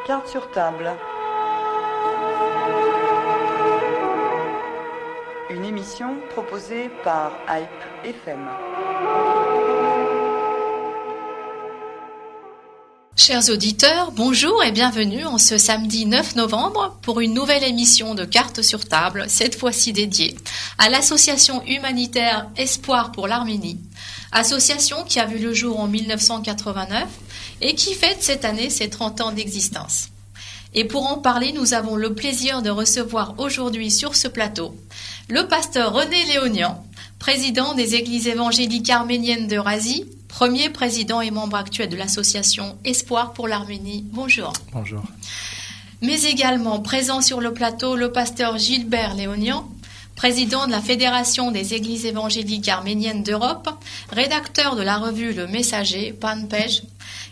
Carte sur table. Une émission proposée par Hype FM. Chers auditeurs, bonjour et bienvenue en ce samedi 9 novembre pour une nouvelle émission de Cartes sur table, cette fois-ci dédiée à l'association humanitaire Espoir pour l'Arménie, association qui a vu le jour en 1989 et qui fête cette année ses 30 ans d'existence. Et pour en parler, nous avons le plaisir de recevoir aujourd'hui sur ce plateau le pasteur René Léonian, président des Églises évangéliques arméniennes d'Eurasie, premier président et membre actuel de l'association Espoir pour l'Arménie. Bonjour. Bonjour. Mais également présent sur le plateau le pasteur Gilbert Léonian, président de la Fédération des Églises évangéliques arméniennes d'Europe, rédacteur de la revue Le Messager, Panpej,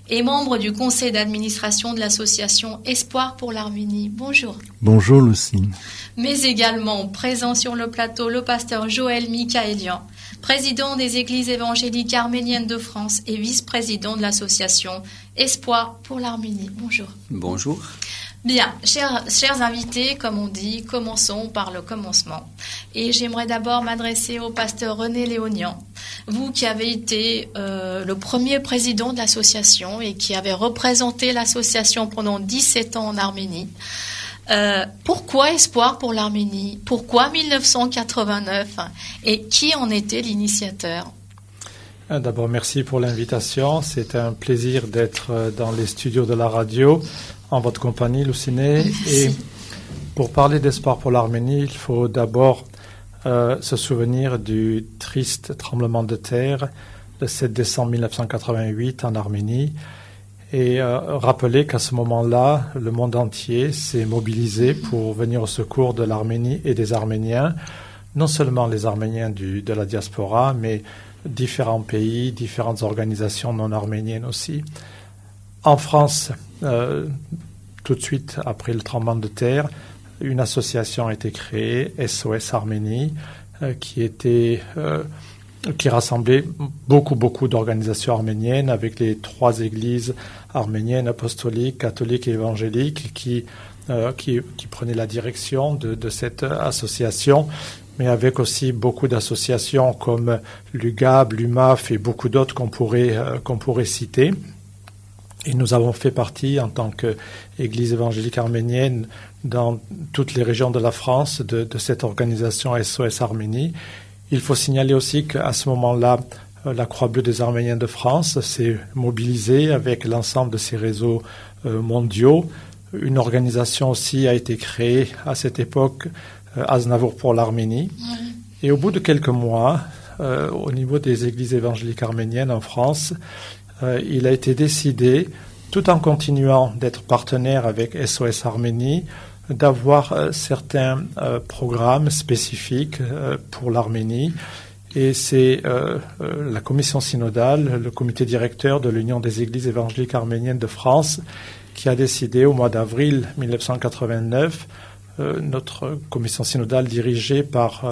et membre du conseil d'administration de l'association Espoir pour l'Arménie. Bonjour. Bonjour Lucie. Mais également présent sur le plateau le pasteur Joël Mikaélian, président des Églises évangéliques arméniennes de France et vice-président de l'association Espoir pour l'Arménie. Bonjour. Bonjour. Bien, chers invités, comme on dit, commençons par le commencement. Et j'aimerais d'abord m'adresser au pasteur René Léonian. Vous qui avez été le premier président de l'association et qui avez représenté l'association pendant 17 ans en Arménie. Pourquoi Espoir pour l'Arménie? Pourquoi 1989? Et qui en était l'initiateur? D'abord, merci pour l'invitation. C'est un plaisir d'être dans les studios de la radio en votre compagnie, Luciné. Et pour parler d'Espoir pour l'Arménie, il faut d'abord se souvenir du triste tremblement de terre le 7 décembre 1988 en Arménie et rappeler qu'à ce moment-là, le monde entier s'est mobilisé pour venir au secours de l'Arménie et des Arméniens, non seulement les Arméniens de la diaspora, mais différents pays, différentes organisations non arméniennes aussi. En France, tout de suite après le tremblement de terre, une association a été créée, SOS Arménie, qui rassemblait beaucoup d'organisations arméniennes avec les 3 églises arméniennes, apostoliques, catholiques et évangéliques qui prenaient la direction de cette association, mais avec aussi beaucoup d'associations comme l'UGAB, l'UMAF et beaucoup d'autres qu'on pourrait citer. Et nous avons fait partie, en tant qu'Église évangélique arménienne, dans toutes les régions de la France, de cette organisation SOS Arménie. Il faut signaler aussi qu'à ce moment-là, la Croix-Bleue des Arméniens de France s'est mobilisée avec l'ensemble de ces réseaux mondiaux. Une organisation aussi a été créée à cette époque, Aznavour pour l'Arménie. Et au bout de quelques mois, au niveau des églises évangéliques arméniennes en France, il a été décidé, tout en continuant d'être partenaire avec SOS Arménie, d'avoir certains programmes spécifiques pour l'Arménie. Et c'est la commission synodale, le comité directeur de l'Union des Églises évangéliques arméniennes de France, qui a décidé au mois d'avril 1989, notre commission synodale dirigée par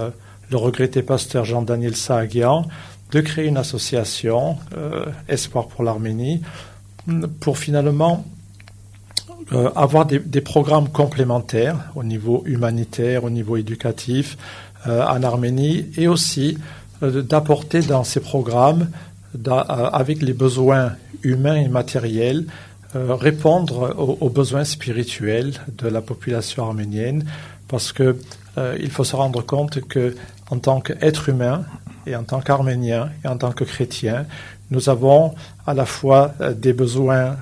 le regretté pasteur Jean-Daniel Saagian, de créer une association, Espoir pour l'Arménie, pour finalement avoir des programmes complémentaires au niveau humanitaire, au niveau éducatif en Arménie, et aussi d'apporter dans ces programmes, avec les besoins humains et matériels, répondre aux besoins spirituels de la population arménienne, parce que il faut se rendre compte que en tant qu'être humain et en tant qu'Arménien et en tant que chrétien, nous avons à la fois des besoins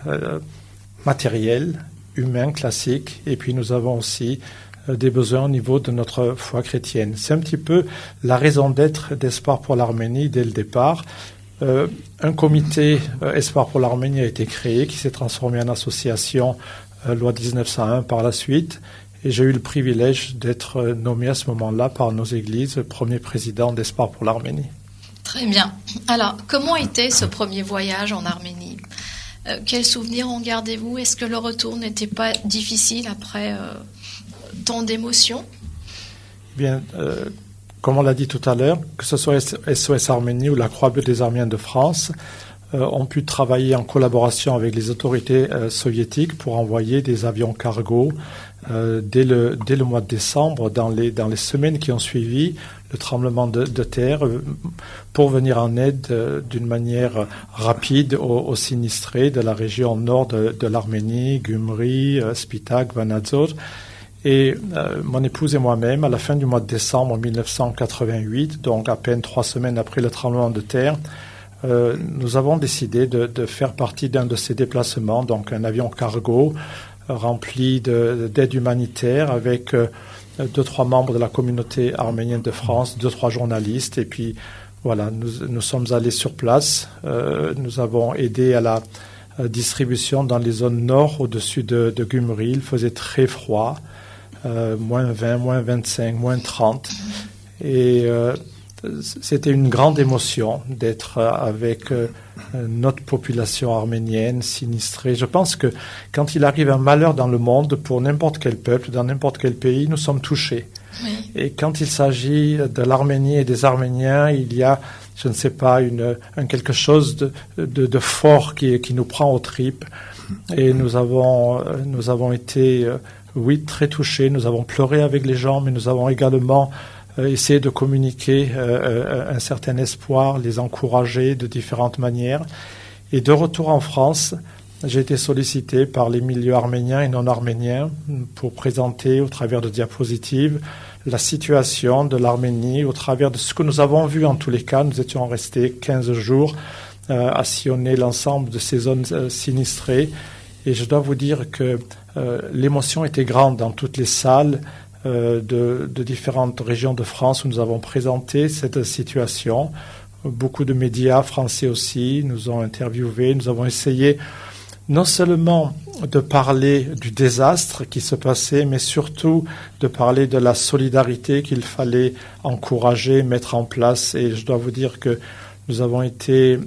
matériels, humains, classiques, et puis nous avons aussi des besoins au niveau de notre foi chrétienne. C'est un petit peu la raison d'être d'Espoir pour l'Arménie dès le départ. Un comité Espoir pour l'Arménie a été créé, qui s'est transformé en association loi 1901 par la suite. Et j'ai eu le privilège d'être nommé à ce moment-là par nos églises premier président d'Espoir pour l'Arménie. Très bien. Alors, comment était ce premier voyage en Arménie? Quels souvenirs en gardez-vous? Est-ce que le retour n'était pas difficile après tant d'émotions? Bien, comme on l'a dit tout à l'heure, que ce soit SOS Arménie ou la Croix-Bleue des Arméniens de France, ont pu travailler en collaboration avec les autorités soviétiques pour envoyer des avions cargo dès le mois de décembre, dans les semaines qui ont suivi le tremblement de terre, pour venir en aide d'une manière rapide aux sinistrés de la région nord de l'Arménie, Gyumri, Spitak, Vanadzor. Et mon épouse et moi-même, à la fin du mois de décembre 1988, donc à peine 3 semaines après le tremblement de terre, nous avons décidé de faire partie d'un de ces déplacements, donc un avion cargo rempli d'aide humanitaire avec 2-3 membres de la communauté arménienne de France, 2-3 journalistes. Et puis voilà, nous sommes allés sur place. Nous avons aidé à la distribution dans les zones nord au-dessus de Gyumri. Il faisait très froid, moins 20, moins 25, moins 30. Et c'était une grande émotion d'être avec notre population arménienne sinistrée. Je pense que quand il arrive un malheur dans le monde, pour n'importe quel peuple, dans n'importe quel pays, nous sommes touchés. Oui. Et quand il s'agit de l'Arménie et des Arméniens, il y a, je ne sais pas, quelque chose de fort qui nous prend aux tripes. Et nous avons été, oui, très touchés. Nous avons pleuré avec les gens, mais nous avons également essayer de communiquer un certain espoir, les encourager de différentes manières. Et de retour en France, j'ai été sollicité par les milieux arméniens et non arméniens pour présenter au travers de diapositives la situation de l'Arménie au travers de ce que nous avons vu en tous les cas. Nous étions restés 15 jours à sillonner l'ensemble de ces zones sinistrées. Et je dois vous dire que l'émotion était grande dans toutes les salles de différentes régions de France où nous avons présenté cette situation. Beaucoup de médias français aussi nous ont interviewés. Nous avons essayé non seulement de parler du désastre qui se passait, mais surtout de parler de la solidarité qu'il fallait encourager, mettre en place. Et je dois vous dire que nous avons été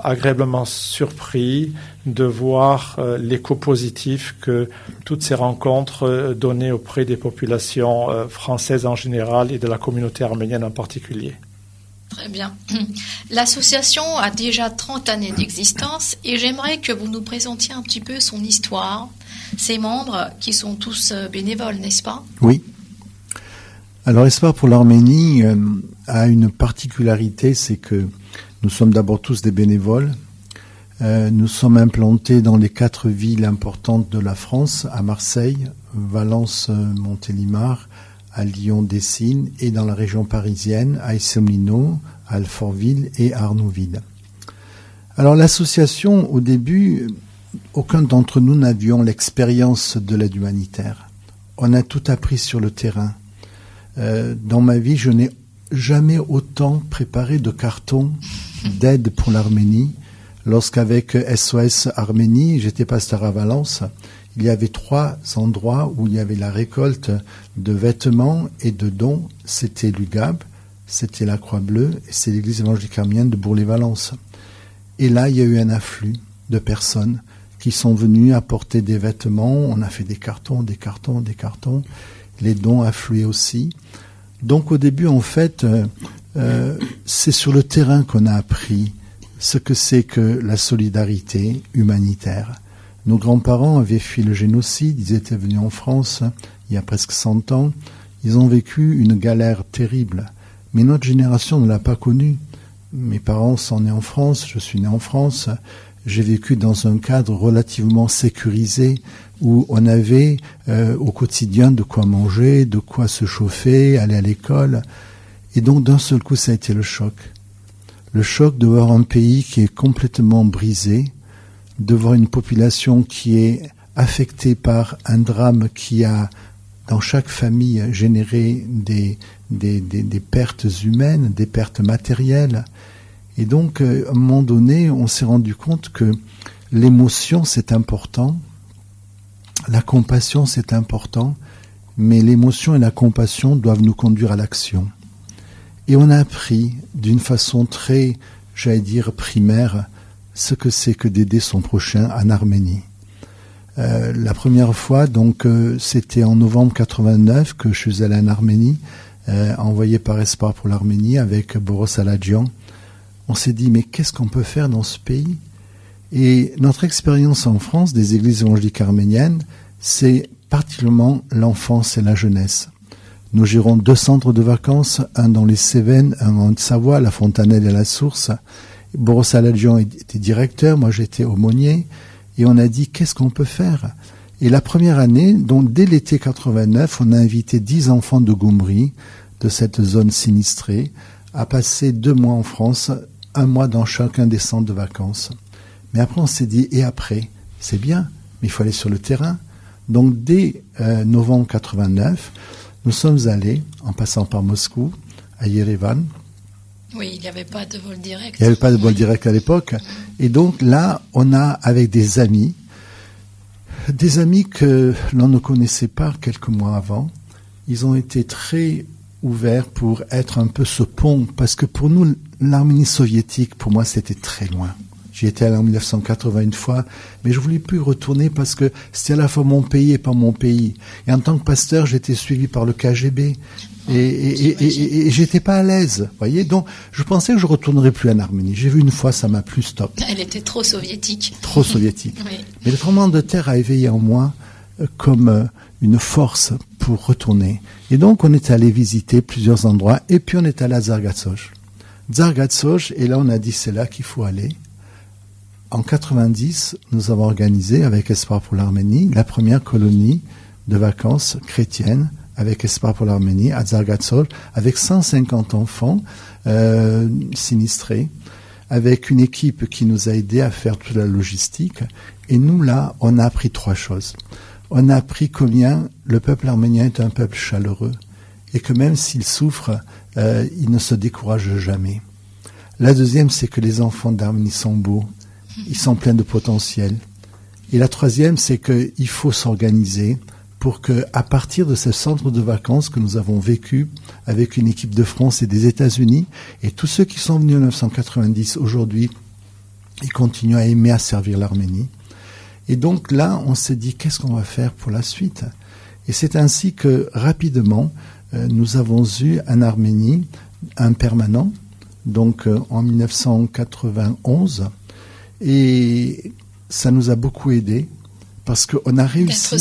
agréablement surpris de voir l'écho positif que toutes ces rencontres donnaient auprès des populations françaises en général et de la communauté arménienne en particulier. Très bien. L'association a déjà 30 années d'existence et j'aimerais que vous nous présentiez un petit peu son histoire, ses membres qui sont tous bénévoles, n'est-ce pas ? Oui. Alors, Espoir pour l'Arménie a une particularité, c'est que nous sommes d'abord tous des bénévoles. Nous sommes implantés dans les 4 villes importantes de la France, à Marseille, Valence, Montélimar, à Lyon, Dessines, et dans la région parisienne, à Issy-les-Moulineaux, à Alfortville et à Arnouville. Alors l'association, au début, aucun d'entre nous n'avions l'expérience de l'aide humanitaire. On a tout appris sur le terrain. Dans ma vie, je n'ai jamais autant préparé de cartons d'aide pour l'Arménie. Lorsqu'avec SOS Arménie, j'étais pasteur à Valence, il y avait 3 endroits où il y avait la récolte de vêtements et de dons. C'était l'UGAB, c'était la Croix-Bleue et c'est l'église évangélique arménienne de Bourg-les-Valences. Et là, il y a eu un afflux de personnes qui sont venues apporter des vêtements. On a fait des cartons. Les dons affluaient aussi. Donc au début, en fait, c'est sur le terrain qu'on a appris ce que c'est que la solidarité humanitaire. Nos grands-parents avaient fui le génocide, ils étaient venus en France il y a presque 100 ans. Ils ont vécu une galère terrible, mais notre génération ne l'a pas connue. Mes parents sont nés en France, je suis né en France. J'ai vécu dans un cadre relativement sécurisé où on avait au quotidien de quoi manger, de quoi se chauffer, aller à l'école. Et donc d'un seul coup, ça a été le choc. Le choc de voir un pays qui est complètement brisé, de voir une population qui est affectée par un drame qui a, dans chaque famille, généré des pertes humaines, des pertes matérielles. Et donc, à un moment donné, on s'est rendu compte que l'émotion, c'est important, la compassion, c'est important, mais l'émotion et la compassion doivent nous conduire à l'action. Et on a appris d'une façon très, j'allais dire, primaire, ce que c'est que d'aider son prochain en Arménie. La première fois, donc, c'était en novembre 89 que je suis allé en Arménie, envoyé par Espoir pour l'Arménie avec Boros Aladjian. on s'est dit, mais qu'est-ce qu'on peut faire dans ce pays? Et notre expérience en France des églises évangéliques arméniennes, c'est particulièrement l'enfance et la jeunesse. Nous gérons 2 centres de vacances, un dans les Cévennes, un en Savoie, la Fontanelle et la Source. Boris Aladjian était directeur, moi j'étais aumônier, et on a dit, qu'est-ce qu'on peut faire? Et la première année, donc dès l'été 89, on a invité 10 enfants de Goumri, de cette zone sinistrée, à passer 2 mois en France, 1 mois dans chacun des centres de vacances. Mais après, on s'est dit, et après? C'est bien, mais il faut aller sur le terrain. Donc, dès novembre 89, nous sommes allés, en passant par Moscou, à Yerevan. Oui, il n'y avait pas de vol direct. Il n'y avait pas de vol direct à l'époque. Et donc, là, on a, avec des amis que l'on ne connaissait pas quelques mois avant, ils ont été très ouverts pour être un peu ce pont, parce que pour nous, l'Arménie soviétique, pour moi, c'était très loin. J'y étais allé en 1980 une fois, mais je voulais plus retourner parce que c'était à la fois mon pays et pas mon pays. Et en tant que pasteur, j'étais suivi par le KGB et j'étais pas à l'aise, voyez. Donc, je pensais que je retournerais plus en Arménie. J'ai vu une fois, ça m'a plu, stop. Elle était trop soviétique. Trop soviétique. Oui. Mais le tremblement de terre a éveillé en moi comme une force pour retourner. Et donc, on est allé visiter plusieurs endroits et puis on est allé à Tsargatsoj. Tsargatsoj, et là, on a dit, c'est là qu'il faut aller. En 90, nous avons organisé avec Espoir pour l'Arménie la première colonie de vacances chrétiennes avec Espoir pour l'Arménie à Tsargatsoj, avec 150 enfants sinistrés, avec une équipe qui nous a aidés à faire toute la logistique. Et nous, là, on a appris 3 choses. On a appris combien le peuple arménien est un peuple chaleureux et que même s'il souffre, il ne se décourage jamais. La deuxième, c'est que les enfants d'Arménie sont beaux. Ils sont pleins de potentiel. Et la troisième, c'est qu'il faut s'organiser pour que, à partir de ce centre de vacances que nous avons vécu avec une équipe de France et des États-Unis, et tous ceux qui sont venus en 1990 aujourd'hui, ils continuent à aimer, à servir l'Arménie. Et donc là, on s'est dit, qu'est-ce qu'on va faire pour la suite? Et c'est ainsi que, rapidement, nous avons eu en Arménie un permanent, donc en 1991, et ça nous a beaucoup aidé parce qu'on a réussi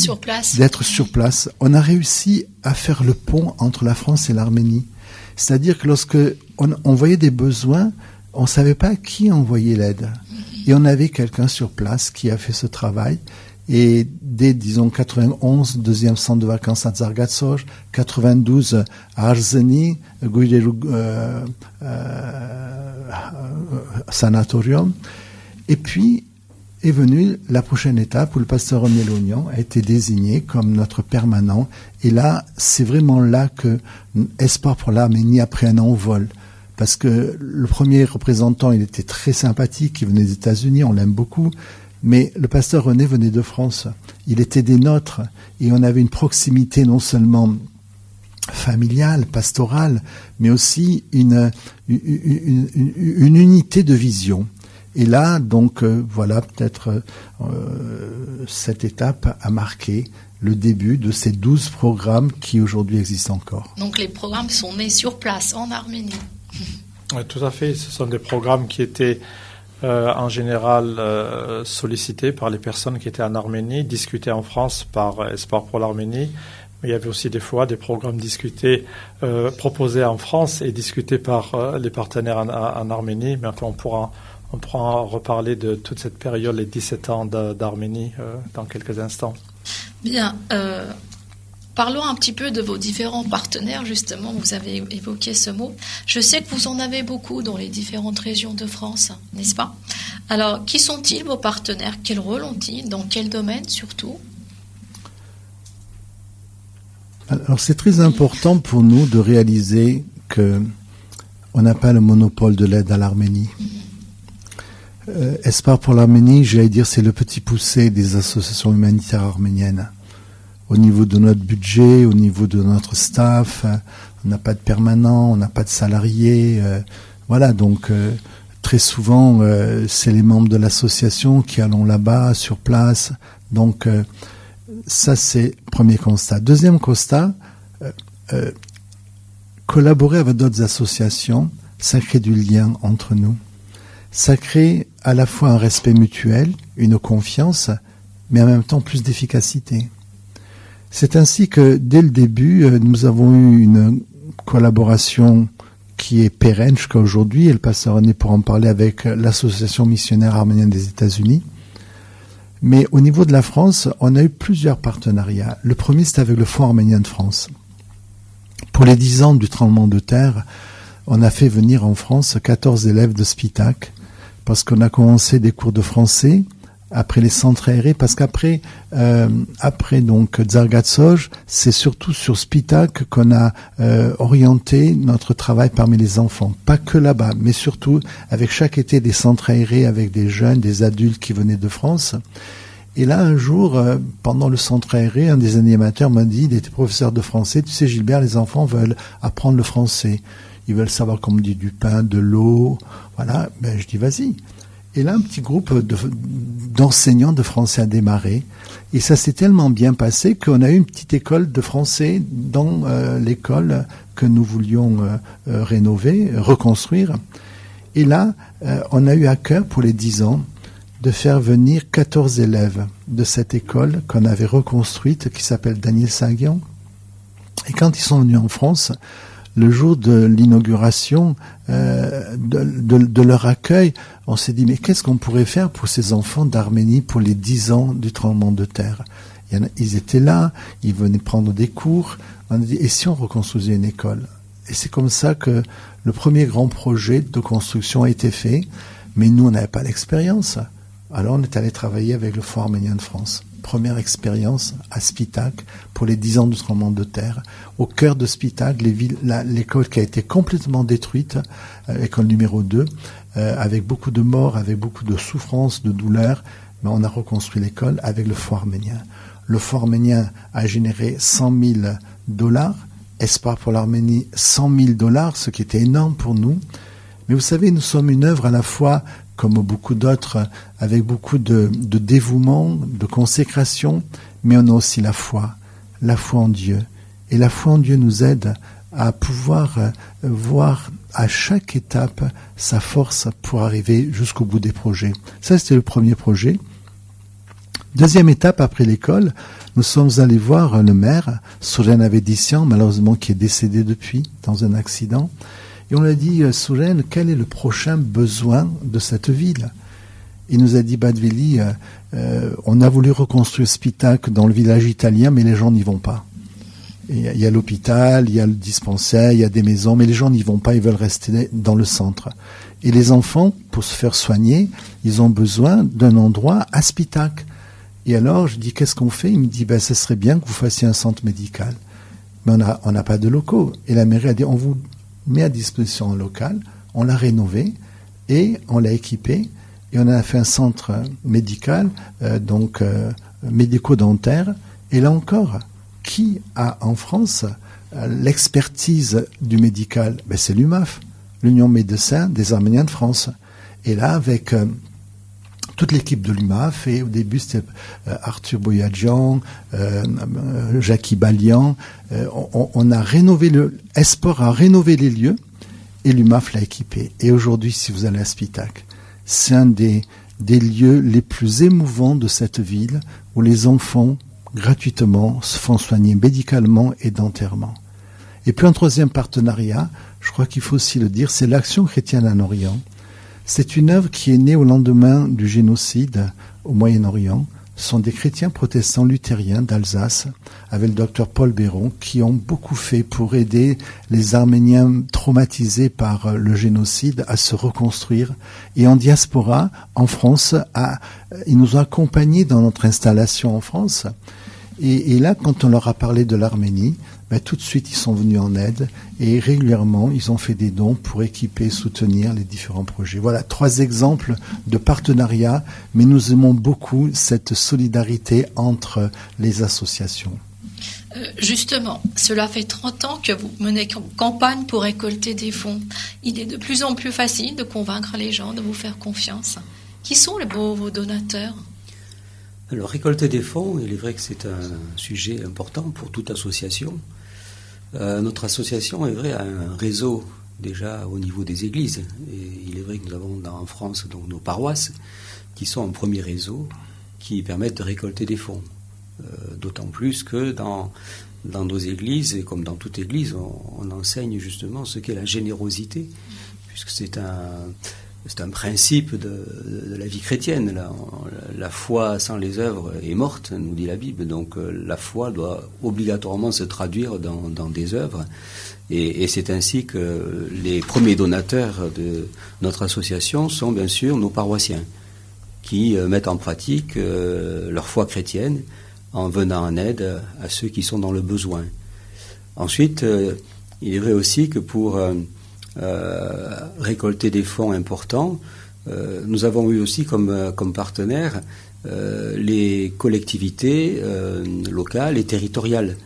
d'être sur place. On a réussi à faire le pont entre la France et l'Arménie. C'est-à-dire que lorsque on voyait des besoins, on ne savait pas à qui envoyer l'aide. Et on avait quelqu'un sur place qui a fait ce travail. Et dès, disons, 91, deuxième centre de vacances à Tsargatsoj, 92 à Arzeni, sanatorium. Et puis est venue la prochaine étape où le pasteur René Lognan a été désigné comme notre permanent. Et là, c'est vraiment là que Espoir pour l'Arménie a pris un envol. Parce que le premier représentant, il était très sympathique, il venait des États-Unis, on l'aime beaucoup. Mais le pasteur René venait de France. Il était des nôtres. Et on avait une proximité non seulement familiale, pastorale, mais aussi une unité de vision. Et là, donc, voilà, peut-être cette étape a marqué le début de ces 12 programmes qui aujourd'hui existent encore. Donc les programmes sont nés sur place, en Arménie. Oui, tout à fait. Ce sont des programmes qui étaient en général sollicités par les personnes qui étaient en Arménie, discutés en France par Espoir pour l'Arménie. Mais il y avait aussi des fois des programmes discutés, proposés en France et discutés par les partenaires en Arménie. Mais enfin, on pourra en reparler de toute cette période, les 17 ans d'Arménie, dans quelques instants. Bien. Parlons un petit peu de vos différents partenaires, justement. Vous avez évoqué ce mot. Je sais que vous en avez beaucoup dans les différentes régions de France, n'est-ce pas? Alors, qui sont-ils, vos partenaires? Quel rôle ont-ils? Dans quel domaine, surtout? Alors, c'est très important pour nous de réaliser que on n'a pas le monopole de l'aide à l'Arménie. Espoir pour l'Arménie, j'allais dire, c'est le petit poussé des associations humanitaires arméniennes. Au niveau de notre budget, au niveau de notre staff, on n'a pas de permanent, on n'a pas de salariés. Voilà, donc très souvent, c'est les membres de l'association qui allons là-bas, sur place. Donc, ça, c'est le premier constat. Deuxième constat, collaborer avec d'autres associations, ça crée du lien entre nous. ça crée à la fois un respect mutuel, une confiance, mais en même temps plus d'efficacité. C'est ainsi que dès le début, nous avons eu une collaboration qui est pérenne jusqu'à aujourd'hui, et le pasteur René pourra en parler avec l'Association missionnaire arménienne des États-Unis. Mais au niveau de la France, on a eu plusieurs partenariats. Le premier, c'était avec le Fonds arménien de France. Pour les 10 ans du tremblement de terre, on a fait venir en France 14 élèves de Spitak, parce qu'on a commencé des cours de français, après les centres aérés, parce qu'après donc Tsargatsoj, c'est surtout sur Spitak qu'on a orienté notre travail parmi les enfants. Pas que là-bas, mais surtout avec chaque été des centres aérés, avec des jeunes, des adultes qui venaient de France. Et là, un jour, pendant le centre aéré, un des animateurs m'a dit, il était professeur de français, tu sais Gilbert, les enfants veulent apprendre le français. Ils veulent savoir comment on dit du pain, de l'eau, voilà. Ben, je dis vas-y. Et là, un petit groupe d'enseignants de français a démarré. Et ça s'est tellement bien passé qu'on a eu une petite école de français dans l'école que nous voulions rénover, reconstruire. Et là, on a eu à cœur pour les 10 ans de faire venir 14 élèves de cette école qu'on avait reconstruite, qui s'appelle Daniel Saguian. Et quand ils sont venus en France, le jour de l'inauguration de leur accueil, on s'est dit, mais qu'est-ce qu'on pourrait faire pour ces enfants d'Arménie pour les 10 ans du tremblement de terre? Ils étaient là, ils venaient prendre des cours. On a dit, et si on reconstruisait une école? Et c'est comme ça que le premier grand projet de construction a été fait. Mais nous, on n'avait pas l'expérience. Alors on est allé travailler avec le Fonds arménien de France. Première expérience à Spitak pour les 10 ans du tremblement de terre. Au cœur de Spitak, l'école qui a été complètement détruite, l'école numéro 2, avec beaucoup de morts, avec beaucoup de souffrances, de douleurs. Mais on a reconstruit l'école avec le Fonds arménien. Le Fonds arménien a généré $100,000. Espoir pour l'Arménie, $100,000, ce qui était énorme pour nous. Mais vous savez, nous sommes une œuvre à la fois, comme beaucoup d'autres, avec beaucoup de dévouement, de consécration, mais on a aussi la foi en Dieu. Et la foi en Dieu nous aide à pouvoir voir à chaque étape sa force pour arriver jusqu'au bout des projets. Ça, c'était le premier projet. Deuxième étape, après l'école, nous sommes allés voir le maire, Souren Avedissian, malheureusement qui est décédé depuis, dans un accident. Et on lui a dit, Souren, quel est le prochain besoin de cette ville? Il nous a dit, Badveli, on a voulu reconstruire Spitak dans le village italien, mais les gens n'y vont pas. Il y a l'hôpital, il y a le dispensaire, il y a des maisons, mais les gens n'y vont pas, ils veulent rester dans le centre. Et les enfants, pour se faire soigner, ils ont besoin d'un endroit à Spitak. Et alors, je dis, qu'est-ce qu'on fait? Il me dit, ce serait bien que vous fassiez un centre médical. Mais on n'a pas de locaux. Et la mairie a dit, on vous met à disposition un local, on l'a rénové et on l'a équipé. Et on a fait un centre médical, médico-dentaire. Et là encore, qui a en France l'expertise du médical? C'est l'UMAF, l'Union médecins des Arméniens de France. Et là, avec toute l'équipe de l'UMAF, et au début c'était Arthur Boyadjian, Jackie Balian, on a rénové Esport a rénové les lieux et l'UMAF l'a équipé. Et aujourd'hui, si vous allez à Spitak, c'est un des lieux les plus émouvants de cette ville où les enfants gratuitement se font soigner médicalement et dentairement. Et puis un troisième partenariat, je crois qu'il faut aussi le dire, c'est l'Action chrétienne en Orient. C'est une œuvre qui est née au lendemain du génocide au Moyen-Orient. Ce sont des chrétiens protestants luthériens d'Alsace, avec le docteur Paul Béron, qui ont beaucoup fait pour aider les Arméniens traumatisés par le génocide à se reconstruire. Et en diaspora, en France, ils nous ont accompagnés dans notre installation en France. Et là, quand on leur a parlé de l'Arménie, tout de suite, ils sont venus en aide et régulièrement, ils ont fait des dons pour équiper et soutenir les différents projets. Voilà, 3 exemples de partenariat, mais nous aimons beaucoup cette solidarité entre les associations. Justement, cela fait 30 ans que vous menez campagne pour récolter des fonds. Il est de plus en plus facile de convaincre les gens de vous faire confiance. Qui sont vos donateurs ? Alors, récolter des fonds, il est vrai que c'est un sujet important pour toute association. Notre association, est vrai, a un réseau déjà au niveau des églises. Et il est vrai que nous avons en France donc nos paroisses qui sont un premier réseau qui permettent de récolter des fonds. D'autant plus que dans nos églises, et comme dans toute église, on enseigne justement ce qu'est la générosité, puisque c'est un principe de la vie chrétienne. La foi sans les œuvres est morte, nous dit la Bible. Donc la foi doit obligatoirement se traduire dans des œuvres. Et c'est ainsi que les premiers donateurs de notre association sont bien sûr nos paroissiens, qui mettent en pratique leur foi chrétienne en venant en aide à ceux qui sont dans le besoin. Ensuite, il est vrai aussi que pour récolter des fonds importants, nous avons eu aussi comme partenaires les collectivités locales et territoriales.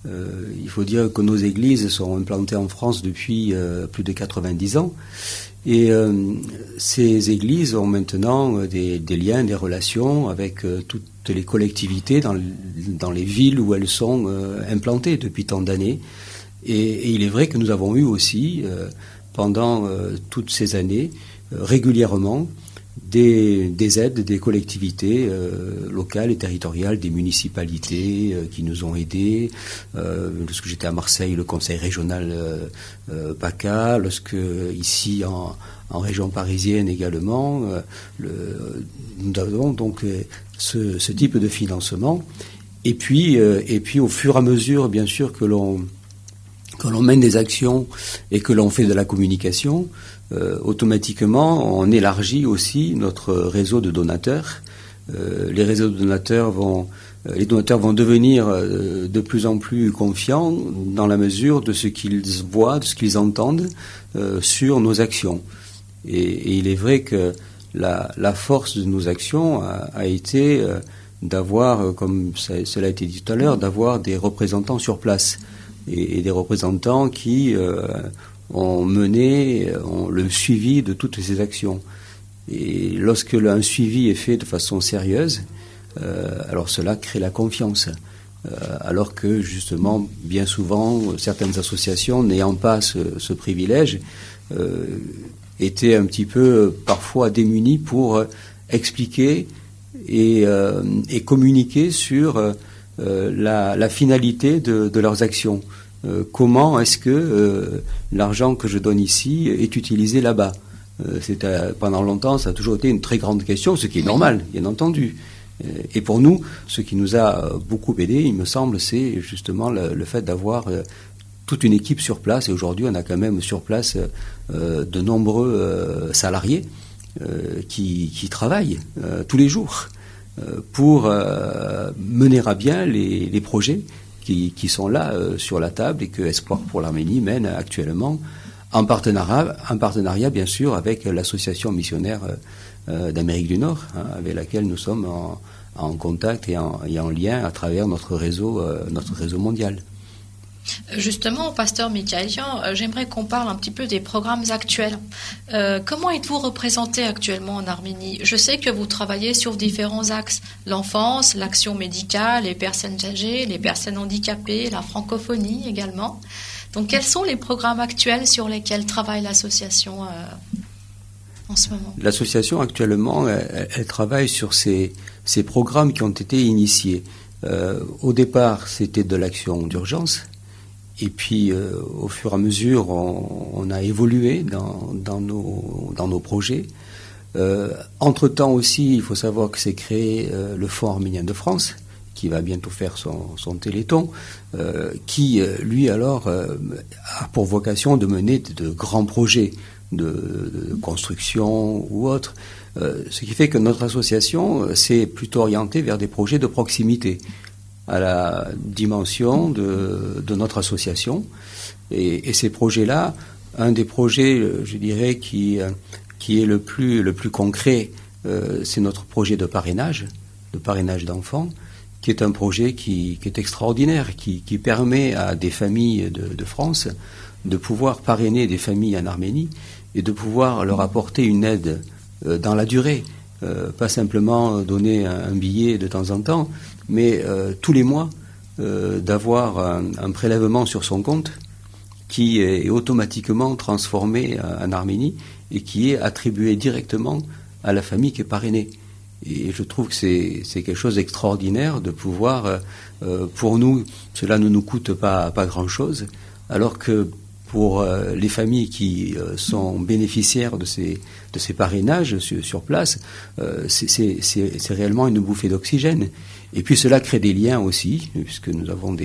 Il faut dire que nos églises sont implantées en France depuis plus de 90 ans. Et ces églises ont maintenant des liens, des relations avec toutes les collectivités dans les villes où elles sont implantées depuis tant d'années. Et il est vrai que nous avons eu aussi, pendant toutes ces années, régulièrement, des aides des collectivités locales et territoriales, des municipalités qui nous ont aidés. Lorsque j'étais à Marseille, le conseil régional PACA, lorsque ici en région parisienne également, nous avons donc ce type de financement. Et puis au fur et à mesure, bien sûr, que l'on mène des actions et que l'on fait de la communication, automatiquement, on élargit aussi notre réseau de donateurs. Les réseaux de donateurs les donateurs vont devenir de plus en plus confiants dans la mesure de ce qu'ils voient, de ce qu'ils entendent sur nos actions. Et il est vrai que la force de nos actions a été d'avoir, comme cela a été dit tout à l'heure, d'avoir des représentants sur place et des représentants qui ont mené le suivi de toutes ces actions. Et lorsque un suivi est fait de façon sérieuse, alors cela crée la confiance. Alors que justement, bien souvent, certaines associations n'ayant pas ce privilège étaient un petit peu parfois démunies pour expliquer et communiquer sur la finalité de leurs actions. Comment est-ce que l'argent que je donne ici est utilisé là-bas? Pendant longtemps, ça a toujours été une très grande question, ce qui est normal, bien entendu. Et pour nous, ce qui nous a beaucoup aidé, il me semble, c'est justement le fait d'avoir toute une équipe sur place. Et aujourd'hui, on a quand même sur place de nombreux salariés qui travaillent tous les jours pour mener à bien les projets qui sont là sur la table et que Espoir pour l'Arménie mène actuellement en partenariat bien sûr avec l'association missionnaire d'Amérique du Nord, avec laquelle nous sommes en contact et en lien à travers notre réseau mondial. Justement, pasteur Mikaelian, j'aimerais qu'on parle un petit peu des programmes actuels. Comment êtes-vous représenté actuellement en Arménie? Je sais que vous travaillez sur différents axes: l'enfance, l'action médicale, les personnes âgées, les personnes handicapées, la francophonie également. Donc, quels sont les programmes actuels sur lesquels travaille l'association en ce moment? L'association actuellement, elle travaille sur ces programmes qui ont été initiés. Au départ, c'était de l'action d'urgence. Et puis, au fur et à mesure, on a évolué dans nos projets. Entre-temps aussi, il faut savoir que c'est créé le Fonds arménien de France, qui va bientôt faire son téléthon, qui, lui, alors, a pour vocation de mener de grands projets de construction ou autres. Ce qui fait que notre association s'est plutôt orientée vers des projets de proximité, à la dimension de notre association. Et ces projets-là, un des projets, je dirais, qui est le plus concret, c'est notre projet de parrainage d'enfants, qui est un projet qui est extraordinaire, qui permet à des familles de France de pouvoir parrainer des familles en Arménie et de pouvoir leur apporter une aide dans la durée. Pas simplement donner un billet de temps en temps, mais tous les mois d'avoir un prélèvement sur son compte qui est automatiquement transformé en Arménie et qui est attribué directement à la famille qui est parrainée. Et je trouve que c'est quelque chose d'extraordinaire de pouvoir, pour nous, cela ne nous coûte pas grand-chose, alors que pour les familles qui sont bénéficiaires de ces parrainages sur place, c'est réellement une bouffée d'oxygène. Et puis cela crée des liens aussi, puisque nous avons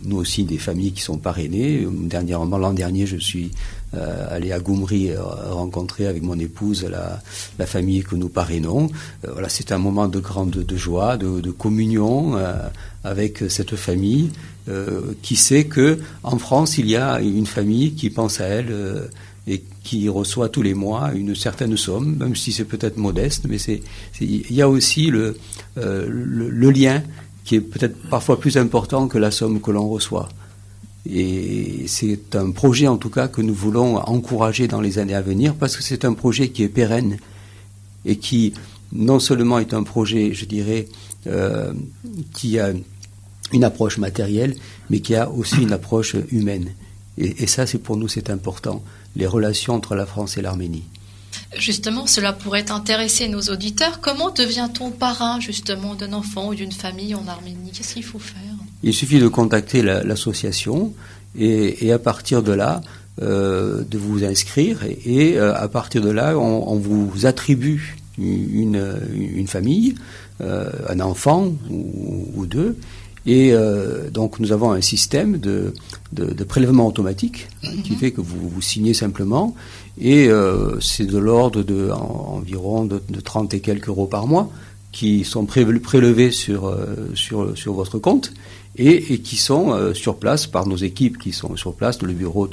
nous aussi des familles qui sont parrainées. Dernièrement, l'an dernier, je suis allé à Goumri rencontrer avec mon épouse la famille que nous parrainons. Voilà, c'est un moment de grande joie, de communion avec cette famille qui sait que en France il y a une famille qui pense à elle et qui reçoit tous les mois une certaine somme, même si c'est peut-être modeste, mais il y a aussi le lien qui est peut-être parfois plus important que la somme que l'on reçoit. Et c'est un projet en tout cas que nous voulons encourager dans les années à venir, parce que c'est un projet qui est pérenne et qui non seulement est un projet, je dirais, qui a une approche matérielle, mais qui a aussi une approche humaine. Et ça, pour nous, c'est important, les relations entre la France et l'Arménie. Justement, cela pourrait intéresser nos auditeurs. Comment devient-on parrain, justement, d'un enfant ou d'une famille en Arménie? Qu'est-ce qu'il faut faire? Il suffit de contacter l'association et à partir de là, de vous inscrire. Et à partir de là, on vous attribue une famille, un enfant ou deux. Et donc nous avons un système de prélèvement automatique qui fait que vous signez simplement, et c'est de l'ordre environ de 30 et quelques euros par mois qui sont prélevés sur votre compte et qui sont sur place par nos équipes qui sont sur place, le bureau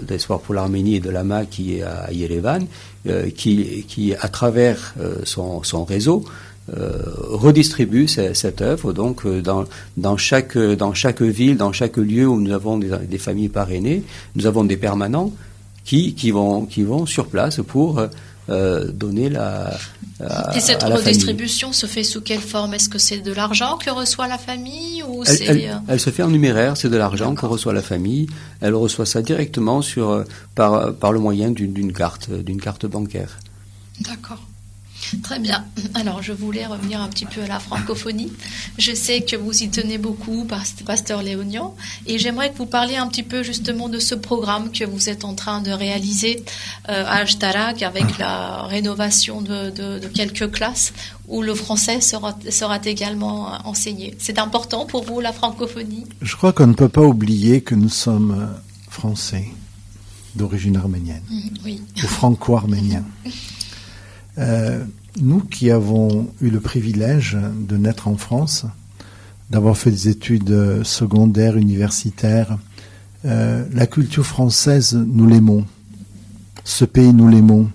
d'Espoir pour l'Arménie et de l'AMA qui est à Yerevan, qui à travers son réseau redistribue cette œuvre. Donc dans chaque ville, dans chaque lieu où nous avons des familles parrainées, nous avons des permanents qui vont sur place pour donner et cette à la redistribution famille. se fait sous quelle forme? Est-ce que c'est de l'argent que reçoit la famille ou elle se fait en numéraire, c'est de l'argent que reçoit la famille. Elle reçoit ça directement par le moyen d'une carte bancaire. D'accord. Très bien. Alors, je voulais revenir un petit peu à la francophonie. Je sais que vous y tenez beaucoup, Pasteur Léonian, et j'aimerais que vous parliez un petit peu justement de ce programme que vous êtes en train de réaliser à Ajdarak avec la rénovation de quelques classes où le français sera également enseigné. C'est important pour vous, la francophonie? Je crois qu'on ne peut pas oublier que nous sommes français d'origine arménienne, Oui. ou franco-arménien. Nous qui avons eu le privilège de naître en France, d'avoir fait des études secondaires, universitaires, la culture française, nous l'aimons. Ce pays, nous l'aimons.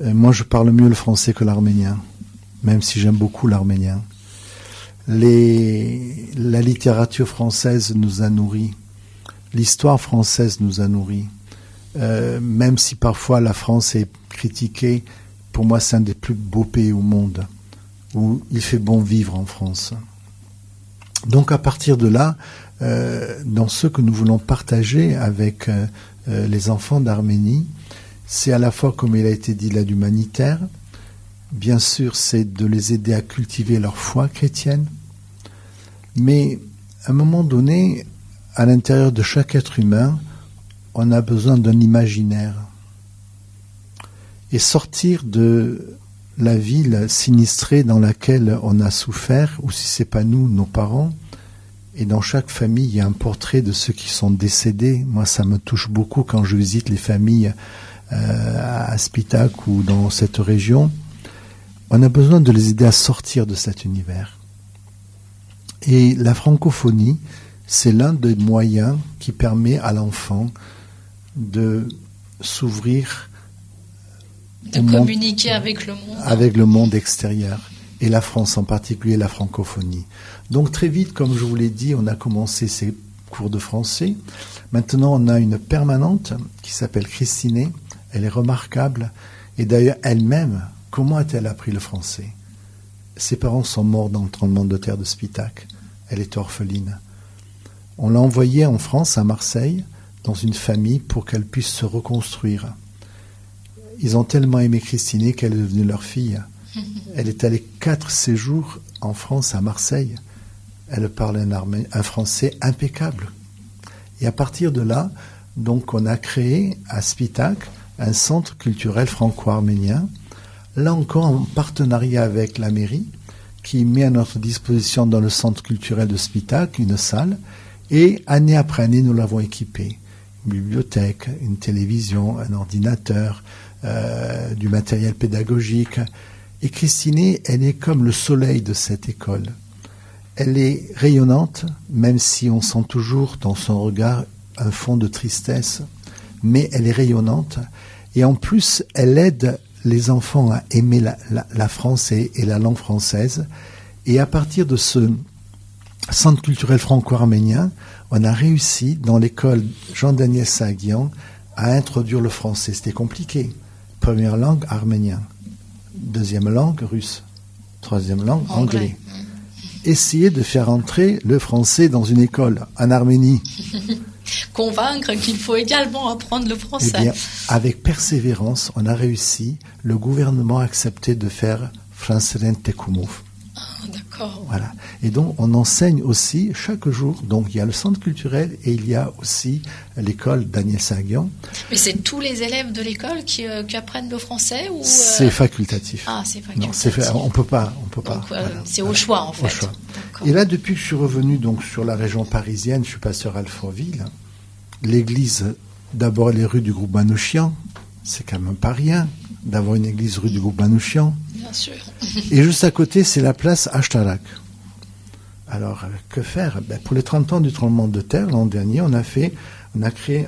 Moi, je parle mieux le français que l'arménien, même si j'aime beaucoup l'arménien. La littérature française nous a nourris. L'histoire française nous a nourris. Même si parfois la France est critiquée, pour moi, c'est un des plus beaux pays au monde, où il fait bon vivre en France. Donc, à partir de là, dans ce que nous voulons partager avec les enfants d'Arménie, c'est à la fois, comme il a été dit, l'aide humanitaire. Bien sûr, c'est de les aider à cultiver leur foi chrétienne. Mais, à un moment donné, à l'intérieur de chaque être humain, on a besoin d'un imaginaire. Et sortir de la ville sinistrée dans laquelle on a souffert, ou si c'est pas nous, nos parents. Et dans chaque famille, il y a un portrait de ceux qui sont décédés. Moi, ça me touche beaucoup quand je visite les familles à Spitak ou dans cette région. On a besoin de les aider à sortir de cet univers. Et la francophonie, c'est l'un des moyens qui permet à l'enfant de s'ouvrir de communiquer avec le monde. Avec le monde extérieur. Et la France, en particulier la francophonie. Donc très vite, comme je vous l'ai dit, on a commencé ces cours de français. Maintenant, on a une permanente qui s'appelle Christine. Elle est remarquable. Et d'ailleurs, elle-même, comment a-t-elle appris le français? Ses parents sont morts dans le tremblement de terre de Spitak. Elle est orpheline. On l'a envoyée en France, à Marseille, dans une famille pour qu'elle puisse se reconstruire. Ils ont tellement aimé Christine qu'elle est devenue leur fille. Elle est allée 4 séjours en France, à Marseille. Elle parle un français impeccable. Et à partir de là, donc, on a créé à Spitak un centre culturel franco-arménien, là encore en partenariat avec la mairie, qui met à notre disposition dans le centre culturel de Spitak une salle, et année après année, nous l'avons équipée. Une bibliothèque, une télévision, un ordinateur, du matériel pédagogique. Et Christine, elle est comme le soleil de cette école. Elle est rayonnante, même si on sent toujours dans son regard un fond de tristesse, mais elle est rayonnante. Et en plus, elle aide les enfants à aimer la France et la langue française. Et à partir de ce centre culturel franco-arménien, on a réussi, dans l'école Jean-Daniel Saguian, à introduire le français. C'était compliqué. Première langue, arménien. Deuxième langue, russe. Troisième langue, anglais. Essayer de faire entrer le français dans une école en Arménie. Convaincre qu'il faut également apprendre le français. Eh bien, avec persévérance, on a réussi. Le gouvernement a accepté de faire Franseren Tekumov. D'accord. Voilà. Et donc, on enseigne aussi chaque jour. Donc, il y a le centre culturel et il y a aussi l'école Daniel Saguian. Mais c'est tous les élèves de l'école qui apprennent le français ou C'est facultatif. Ah, c'est facultatif. Non, on peut pas. Donc, Voilà. c'est au choix, en fait. Au choix. Et là, depuis que je suis revenu donc sur la région parisienne, je suis passé à Alfortville. L'église, d'abord, les rues du groupe Manouchian. C'est quand même pas rien d'avoir une église rue du groupe Manouchian. Bien sûr. Et juste à côté, c'est la place Ashtarak. Alors, que faire ? Pour les 30 ans du tremblement de terre, l'an dernier, on a créé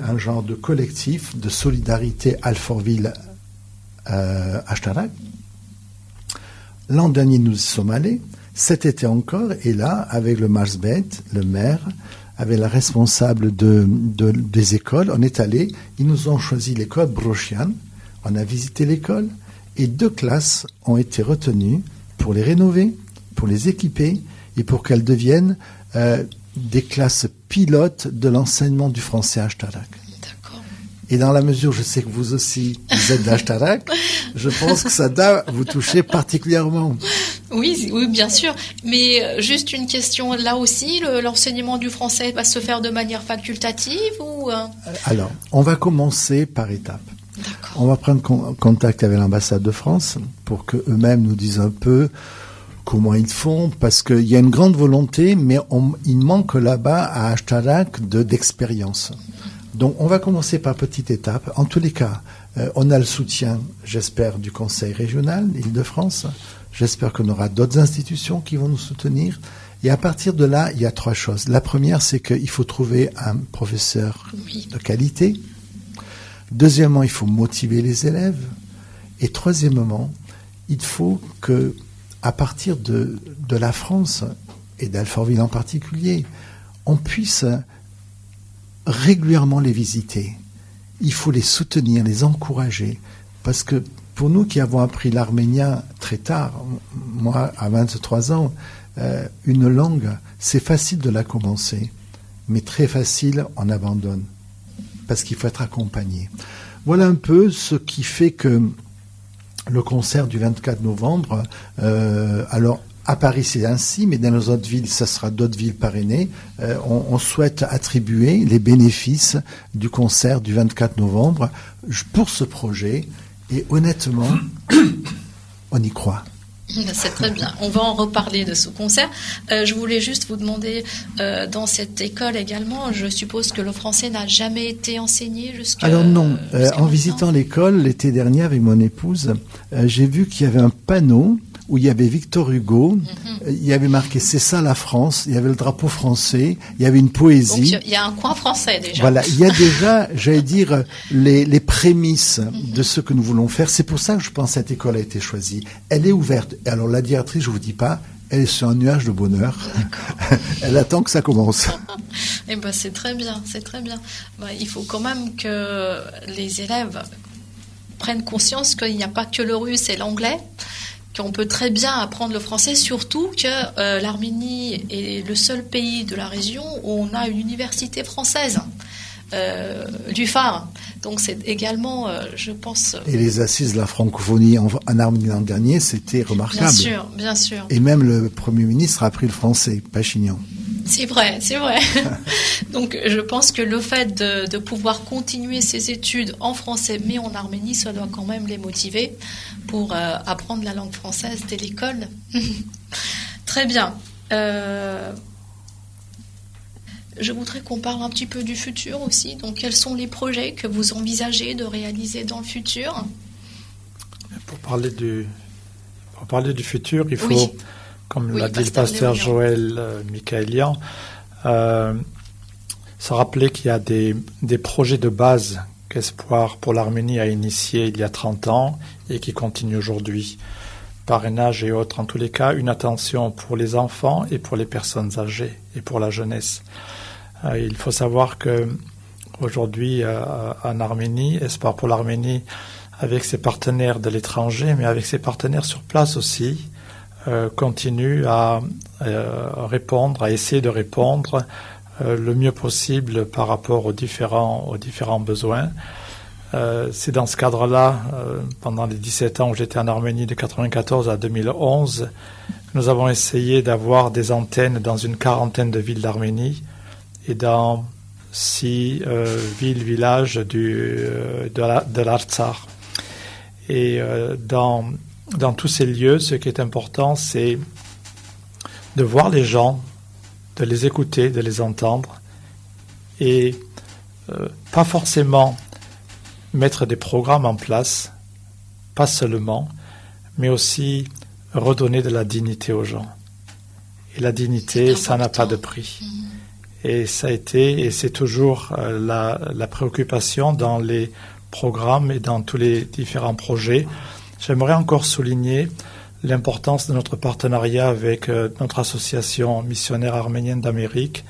un genre de collectif de solidarité Alfortville-Ashtarak. L'an dernier, nous y sommes allés. Cet été encore, et là, avec le Marsbet, le maire, avec la responsable des écoles, on est allé. Ils nous ont choisi l'école Brochian. On a visité l'école. Et 2 classes ont été retenues pour les rénover, pour les équiper et pour qu'elles deviennent des classes pilotes de l'enseignement du français à Ashtarak. D'accord. Et dans la mesure, je sais que vous aussi, vous êtes d'Ashtarak, je pense que ça doit vous toucher particulièrement. Oui, bien sûr. Mais juste une question, là aussi, l'enseignement du français va se faire de manière facultative ou Alors, on va commencer par étapes. D'accord. On va prendre contact avec l'ambassade de France pour qu'eux-mêmes nous disent un peu comment ils font, parce qu'il y a une grande volonté, mais il manque là-bas à Ashtarak d'expérience. Donc on va commencer par petite étape. En tous les cas, on a le soutien, j'espère, du Conseil régional Île-de-France. J'espère qu'on aura d'autres institutions qui vont nous soutenir. Et à partir de là, il y a 3 choses. La première, c'est qu'il faut trouver un professeur de qualité. Deuxièmement, il faut motiver les élèves. Et troisièmement, il faut que, à partir de la France, et d'Alfortville en particulier, on puisse régulièrement les visiter. Il faut les soutenir, les encourager. Parce que pour nous qui avons appris l'arménien très tard, moi à 23 ans, une langue, c'est facile de la commencer, mais très facile, on abandonne. Parce qu'il faut être accompagné. Voilà un peu ce qui fait que le concert du 24 novembre, alors à Paris c'est ainsi, mais dans les autres villes, ça sera d'autres villes parrainées, on souhaite attribuer les bénéfices du concert du 24 novembre pour ce projet, et honnêtement, on y croit. C'est très bien. On va en reparler de ce concert. Je voulais juste vous demander, dans cette école également, je suppose que le français n'a jamais été enseigné jusqu'à... Alors non, en visitant l'école l'été dernier avec mon épouse, j'ai vu qu'il y avait un panneau où il y avait Victor Hugo, il y avait marqué « C'est ça la France », il y avait le drapeau français, il y avait une poésie. Donc il y a un coin français déjà. Voilà, il y a déjà, j'allais dire, les prémices de ce que nous voulons faire. C'est pour ça que je pense que cette école a été choisie. Elle est ouverte. Et alors la directrice, je ne vous dis pas, elle est sur un nuage de bonheur. Elle attend que ça commence. Eh ben c'est très bien, c'est très bien. Il faut quand même que les élèves prennent conscience qu'il n'y a pas que le russe et l'anglais, qu'on peut très bien apprendre le français, surtout que l'Arménie est le seul pays de la région où on a une université française, du phare. Donc c'est également, je pense... Et les assises de la francophonie en Arménie l'an dernier, c'était remarquable. Bien sûr, bien sûr. Et même le Premier ministre a appris le français, Pachinian. C'est vrai, c'est vrai. Donc je pense que le fait de pouvoir continuer ses études en français mais en Arménie, ça doit quand même les motiver pour apprendre la langue française dès l'école. Très bien. Je voudrais qu'on parle un petit peu du futur aussi. Donc quels sont les projets que vous envisagez de réaliser dans le futur ? Pour parler du futur, il faut... Oui. Comme l'a dit le pasteur Joël Michaelian, se rappeler qu'il y a des projets de base qu'Espoir pour l'Arménie a initiés il y a 30 ans et qui continuent aujourd'hui. Parrainage et autres, en tous les cas, une attention pour les enfants et pour les personnes âgées et pour la jeunesse. Il faut savoir que aujourd'hui, en Arménie, Espoir pour l'Arménie, avec ses partenaires de l'étranger, mais avec ses partenaires sur place aussi, continue à répondre, à essayer de répondre le mieux possible par rapport aux différents besoins. C'est dans ce cadre-là, pendant les 17 ans où j'étais en Arménie de 1994 à 2011, que nous avons essayé d'avoir des antennes dans une quarantaine de villes d'Arménie et dans 6 villages de l'Artsakh. Et dans tous ces lieux, ce qui est important, c'est de voir les gens, de les écouter, de les entendre, et pas forcément mettre des programmes en place, pas seulement, mais aussi redonner de la dignité aux gens. Et la dignité, ça n'a pas de prix. Et ça a été, et c'est toujours la préoccupation dans les programmes et dans tous les différents projets. J'aimerais encore souligner l'importance de notre partenariat avec notre association missionnaire arménienne d'Amérique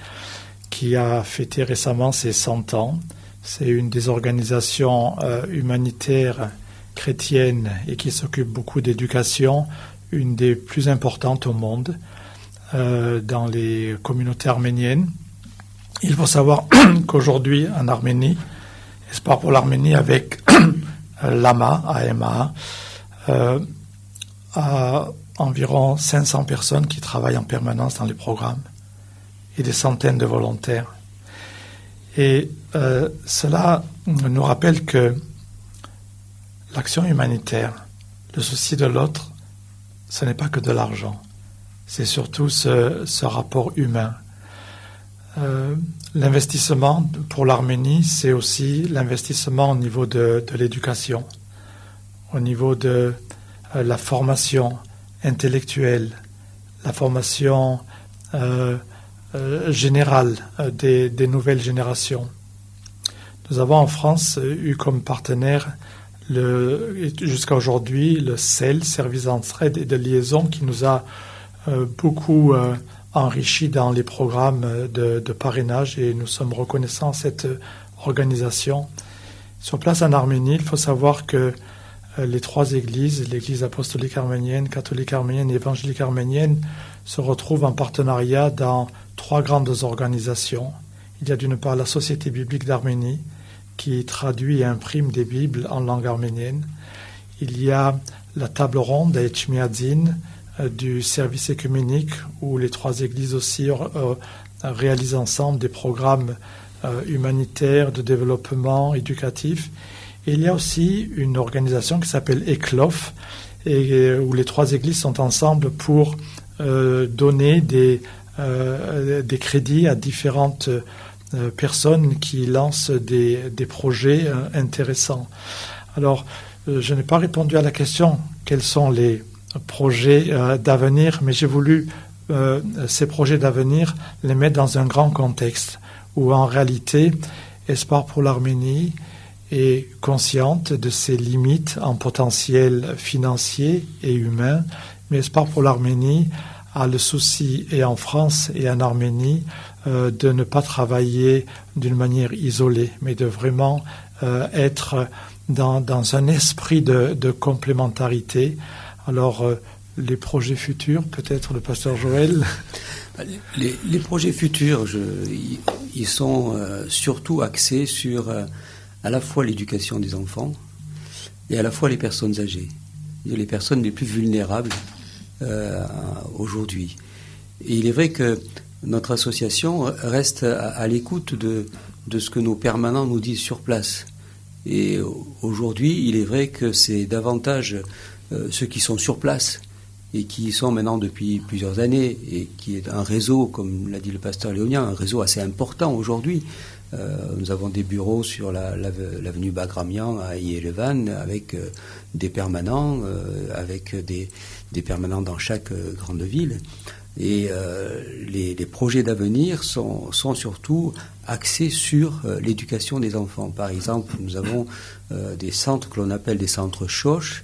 qui a fêté récemment ses 100 ans. C'est une des organisations humanitaires chrétiennes et qui s'occupe beaucoup d'éducation, une des plus importantes au monde dans les communautés arméniennes. Il faut savoir qu'aujourd'hui en Arménie, Espoir pour l'Arménie avec AMA, à environ 500 personnes qui travaillent en permanence dans les programmes et des centaines de volontaires. Et cela nous rappelle que l'action humanitaire, le souci de l'autre, ce n'est pas que de l'argent. C'est surtout ce rapport humain. L'investissement pour l'Arménie, c'est aussi l'investissement au niveau de l'éducation, au niveau de la formation intellectuelle, la formation générale des nouvelles générations. Nous avons en France eu comme partenaire jusqu'à aujourd'hui le CEL, Service d'entraide et de liaison, qui nous a beaucoup enrichi dans les programmes de parrainage et nous sommes reconnaissants à cette organisation. Sur place en Arménie, il faut savoir que les 3 églises, l'Église apostolique arménienne, catholique arménienne et évangélique arménienne, se retrouvent en partenariat dans 3 grandes organisations. Il y a d'une part la Société biblique d'Arménie, qui traduit et imprime des Bibles en langue arménienne. Il y a la table ronde à Etchmiadzin du service écuménique, où les 3 églises aussi réalisent ensemble des programmes humanitaires, de développement, éducatif. Et il y a aussi une organisation qui s'appelle ECLOF, où les 3 églises sont ensemble pour donner des crédits à différentes personnes qui lancent des projets intéressants. Alors, je n'ai pas répondu à la question quels sont les projets d'avenir, mais j'ai voulu ces projets d'avenir les mettre dans un grand contexte où en réalité Espoir pour l'Arménie est consciente de ses limites en potentiel financier et humain, mais Espoir pour l'Arménie a le souci, et en France et en Arménie, de ne pas travailler d'une manière isolée, mais de vraiment être dans un esprit de complémentarité. Alors, les projets futurs, peut-être le pasteur Joël? Les projets futurs, ils sont surtout axés sur à la fois l'éducation des enfants et à la fois les personnes âgées, les personnes les plus vulnérables aujourd'hui. Et il est vrai que notre association reste à l'écoute de ce que nos permanents nous disent sur place. Et aujourd'hui, il est vrai que c'est davantage ceux qui sont sur place et qui y sont maintenant depuis plusieurs années, et qui est un réseau, comme l'a dit le pasteur Léonien, un réseau assez important aujourd'hui. Nous avons des bureaux sur l'avenue Bagramian à Ille-et-les-Vanes, avec des permanents, avec des permanents dans chaque grande ville. Et les projets d'avenir sont surtout axés sur l'éducation des enfants. Par exemple, nous avons des centres que l'on appelle des centres Choche,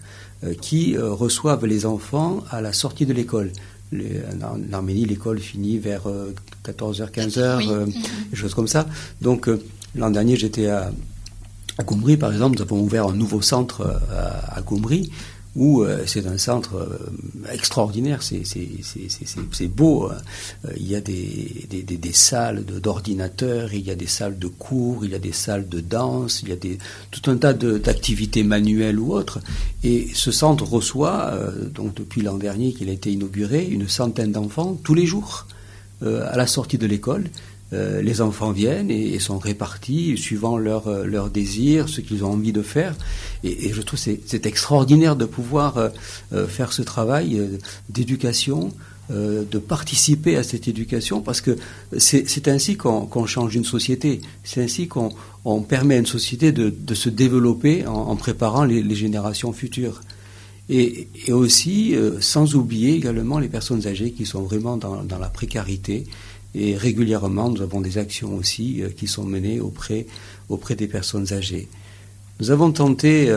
qui reçoivent les enfants à la sortie de l'école. En Arménie, l'école finit vers 14h, 15h, des choses comme ça. Donc, l'an dernier, j'étais à Goumri, par exemple. Nous avons ouvert un nouveau centre à Goumri, où c'est un centre extraordinaire, c'est beau. Il y a des salles d'ordinateurs, il y a des salles de cours, il y a des salles de danse, il y a tout un tas d'activités manuelles ou autres. Et ce centre reçoit, donc depuis l'an dernier qu'il a été inauguré, une centaine d'enfants tous les jours à la sortie de l'école. Les enfants viennent et sont répartis suivant leurs désirs, ce qu'ils ont envie de faire. Et je trouve que c'est extraordinaire de pouvoir faire ce travail d'éducation, de participer à cette éducation, parce que c'est ainsi qu'on change une société. C'est ainsi qu'on permet à une société de se développer en préparant les générations futures. Et aussi, sans oublier également les personnes âgées qui sont vraiment dans la précarité. Et régulièrement, nous avons des actions aussi qui sont menées auprès des personnes âgées. Nous avons tenté,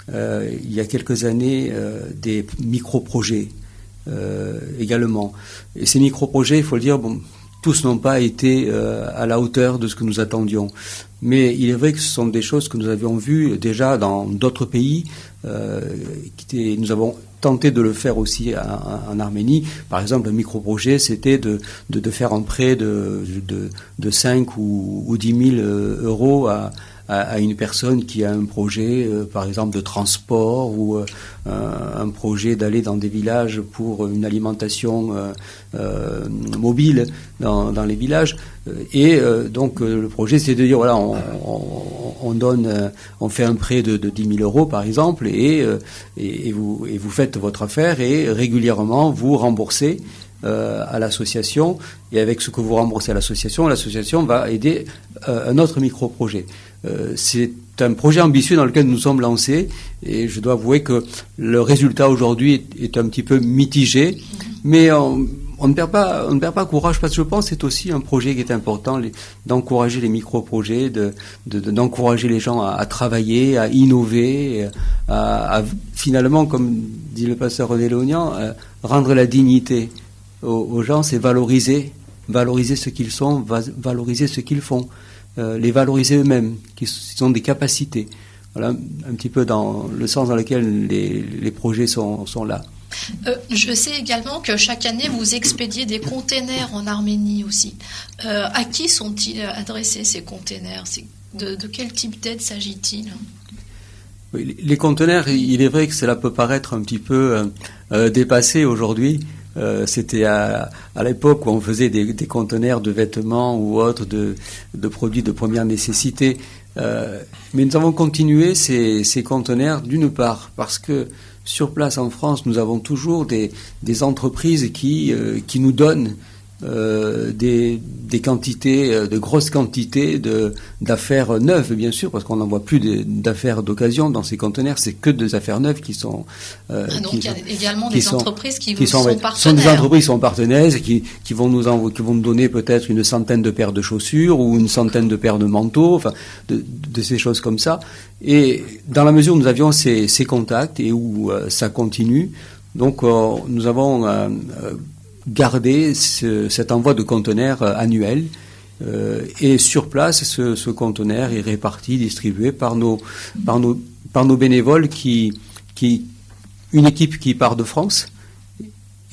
il y a quelques années, des micro-projets également. Et ces micro-projets, il faut le dire, tous n'ont pas été à la hauteur de ce que nous attendions. Mais il est vrai que ce sont des choses que nous avions vues déjà dans d'autres pays. Nous avons tenté de le faire aussi en Arménie. Par exemple, un micro-projet, c'était de faire un prêt de 5 ou 10 000 euros à une personne qui a un projet, par exemple, de transport, ou un projet d'aller dans des villages pour une alimentation mobile dans les villages. Et donc, le projet, c'est de dire, voilà, on fait un prêt de 10 000 euros, par exemple, et vous faites votre affaire, et régulièrement, vous remboursez à l'association, et avec ce que vous remboursez à l'association va aider un autre micro-projet. C'est un projet ambitieux dans lequel nous sommes lancés, et je dois avouer que le résultat aujourd'hui est un petit peu mitigé, mais on ne perd pas courage, parce que je pense que c'est aussi un projet qui est important, d'encourager les micro-projets, d'encourager les gens à travailler, à innover, à finalement, comme dit le pasteur René Léonian, rendre la dignité aux gens, c'est valoriser ce qu'ils sont, valoriser ce qu'ils font, les valoriser eux-mêmes, qui ont des capacités. Voilà un petit peu dans le sens dans lequel les projets sont là. Je sais également que chaque année vous expédiez des containers en Arménie aussi. À qui sont-ils adressés ces containers? De quel type d'aide s'agit-il? Oui, les conteneurs, il est vrai que cela peut paraître un petit peu dépassé aujourd'hui. C'était à l'époque où on faisait des conteneurs de vêtements ou autres, de produits de première nécessité. Mais nous avons continué ces conteneurs, d'une part parce que sur place en France, nous avons toujours des entreprises qui nous donnent des quantités, de grosses quantités d'affaires neuves, bien sûr, parce qu'on n'en voit plus d'affaires d'occasion dans ces conteneurs, c'est que des affaires neuves qui sont... donc il y a également des entreprises qui sont partenaires. Sont des entreprises qui sont partenaires, qui vont nous donner peut-être une centaine de paires de chaussures ou une centaine de paires de manteaux, enfin, de ces choses comme ça. Et dans la mesure où nous avions ces contacts et où ça continue, donc nous avons... garder cet envoi de conteneurs annuel, et sur place ce conteneur est réparti, distribué par nos bénévoles une équipe qui part de France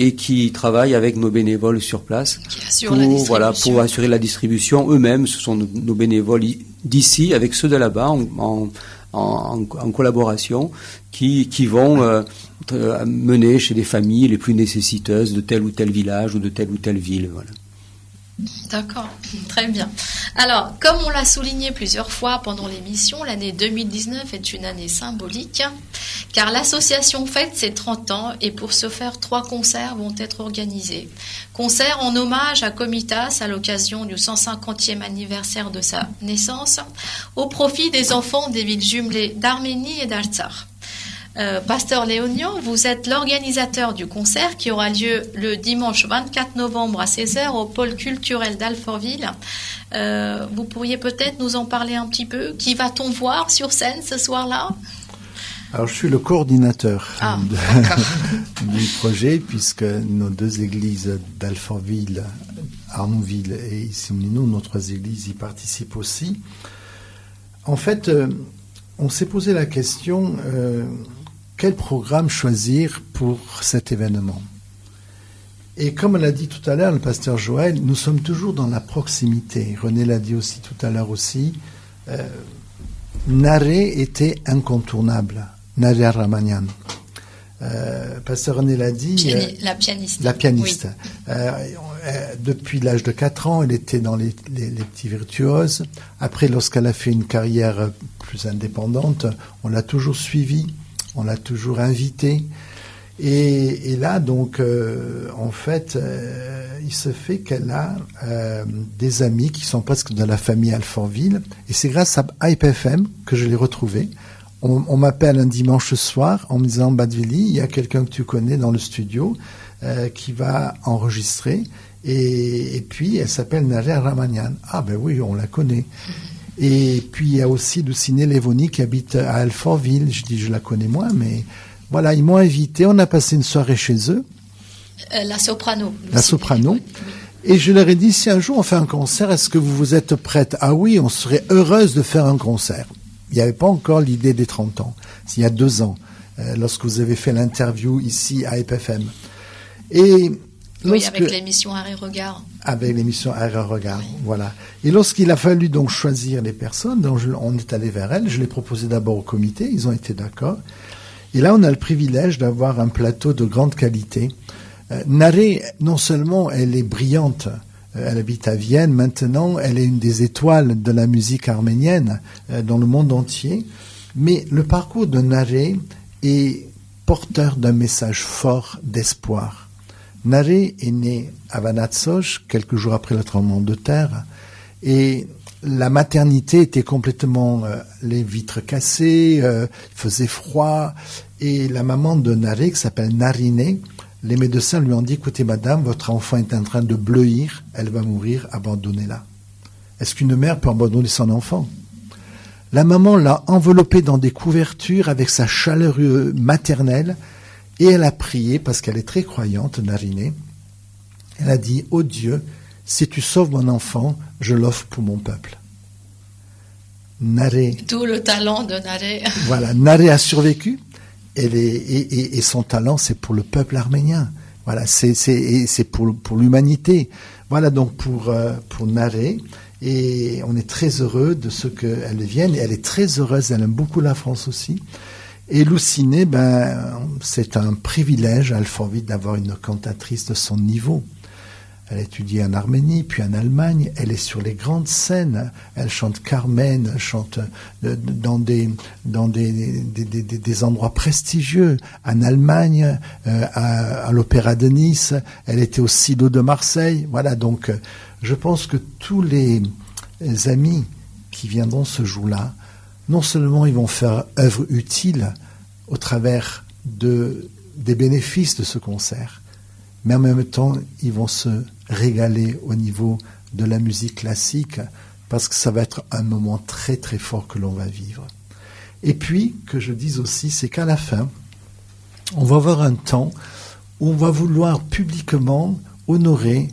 et qui travaillent avec nos bénévoles sur place pour assurer la distribution eux-mêmes. Ce sont nos bénévoles d'ici avec ceux de là-bas en collaboration qui vont mener chez les familles les plus nécessiteuses de tel ou tel village ou de telle ou telle ville. Voilà. D'accord, très bien. Alors, comme on l'a souligné plusieurs fois pendant l'émission, l'année 2019 est une année symbolique, car l'association fête ses 30 ans et pour ce faire, 3 concerts vont être organisés. Concerts en hommage à Komitas à l'occasion du 150e anniversaire de sa naissance, au profit des enfants des villes jumelées d'Arménie et d'Artsakh. Pasteur Léonian, vous êtes l'organisateur du concert qui aura lieu le dimanche 24 novembre à 16h au pôle culturel d'Alfortville. Vous pourriez peut-être nous en parler un petit peu. Qui va-t-on voir sur scène ce soir-là ? Alors, je suis le coordinateur du projet, puisque nos 2 églises d'Alfortville, Arnouville et Issy-Moulineaux, nos 3 églises y participent aussi. En fait, on s'est posé la question... quel programme choisir pour cet événement ? Et comme l'a dit tout à l'heure le pasteur Joël, nous sommes toujours dans la proximité. René l'a dit aussi tout à l'heure aussi. Naré était incontournable. Naré Ramanian. Pasteur René l'a dit. La pianiste. La pianiste. Oui. Depuis l'âge de 4 ans, elle était dans les petits virtuoses. Après, lorsqu'elle a fait une carrière plus indépendante, on l'a toujours suivie. On l'a toujours invitée. Et là, donc, en fait, il se fait qu'elle a des amis qui sont presque de la famille Alfortville. Et c'est grâce à Hype FM que je l'ai retrouvée. On m'appelle un dimanche soir en me disant « Badvili, il y a quelqu'un que tu connais dans le studio qui va enregistrer. » Et puis, elle s'appelle Naré Ramanian. Ah ben oui, on la connaît. Et puis, il y a aussi Luciné Levoni qui habite à Alfortville. Je dis, je la connais moins, mais voilà, ils m'ont invité. On a passé une soirée chez eux. La soprano. La soprano. Oui. Et je leur ai dit, si un jour on fait un concert, est-ce que vous êtes prête ? Ah oui, on serait heureuse de faire un concert. Il n'y avait pas encore l'idée des 30 ans. Il y a 2 ans, lorsque vous avez fait l'interview ici à EPFM. Et oui, avec l'émission Arrêt Regard. Avec l'émission Arrêt Regard, oui. Voilà. Et lorsqu'il a fallu donc choisir les personnes, donc on est allé vers elles. Je l'ai proposé d'abord au comité, ils ont été d'accord. Et là, on a le privilège d'avoir un plateau de grande qualité. Naré, non seulement elle est brillante, elle habite à Vienne, maintenant elle est une des étoiles de la musique arménienne dans le monde entier, mais le parcours de Naré est porteur d'un message fort d'espoir. Naré est né à Vanatsoch, quelques jours après le tremblement de terre, et la maternité était complètement les vitres cassées, il faisait froid, et la maman de Naré, qui s'appelle Nariné, les médecins lui ont dit, écoutez madame, votre enfant est en train de bleuir, elle va mourir, abandonnez-la. Est-ce qu'une mère peut abandonner son enfant ? La maman l'a enveloppée dans des couvertures avec sa chaleur maternelle, et elle a prié, parce qu'elle est très croyante, Nariné. Elle a dit, ô Dieu, si tu sauves mon enfant, je l'offre pour mon peuple. Naré. Tout le talent de Naré. Voilà, Naré a survécu. Et son talent, c'est pour le peuple arménien. Voilà, c'est pour l'humanité. Voilà donc pour Naré. Et on est très heureux de ce qu'elle vienne. Et elle est très heureuse. Elle aime beaucoup la France aussi. Et Luciné, c'est un privilège à Alfortville d'avoir une cantatrice de son niveau. Elle a étudié en Arménie, puis en Allemagne. Elle est sur les grandes scènes. Elle chante Carmen, elle chante dans des endroits prestigieux. En Allemagne, à l'Opéra de Nice. Elle était au Silo de Marseille. Voilà, donc je pense que tous les amis qui viendront ce jour-là, non seulement ils vont faire œuvre utile au travers des bénéfices de ce concert, mais en même temps, ils vont se régaler au niveau de la musique classique, parce que ça va être un moment très très fort que l'on va vivre. Et puis, que je dise aussi, c'est qu'à la fin, on va avoir un temps où on va vouloir publiquement honorer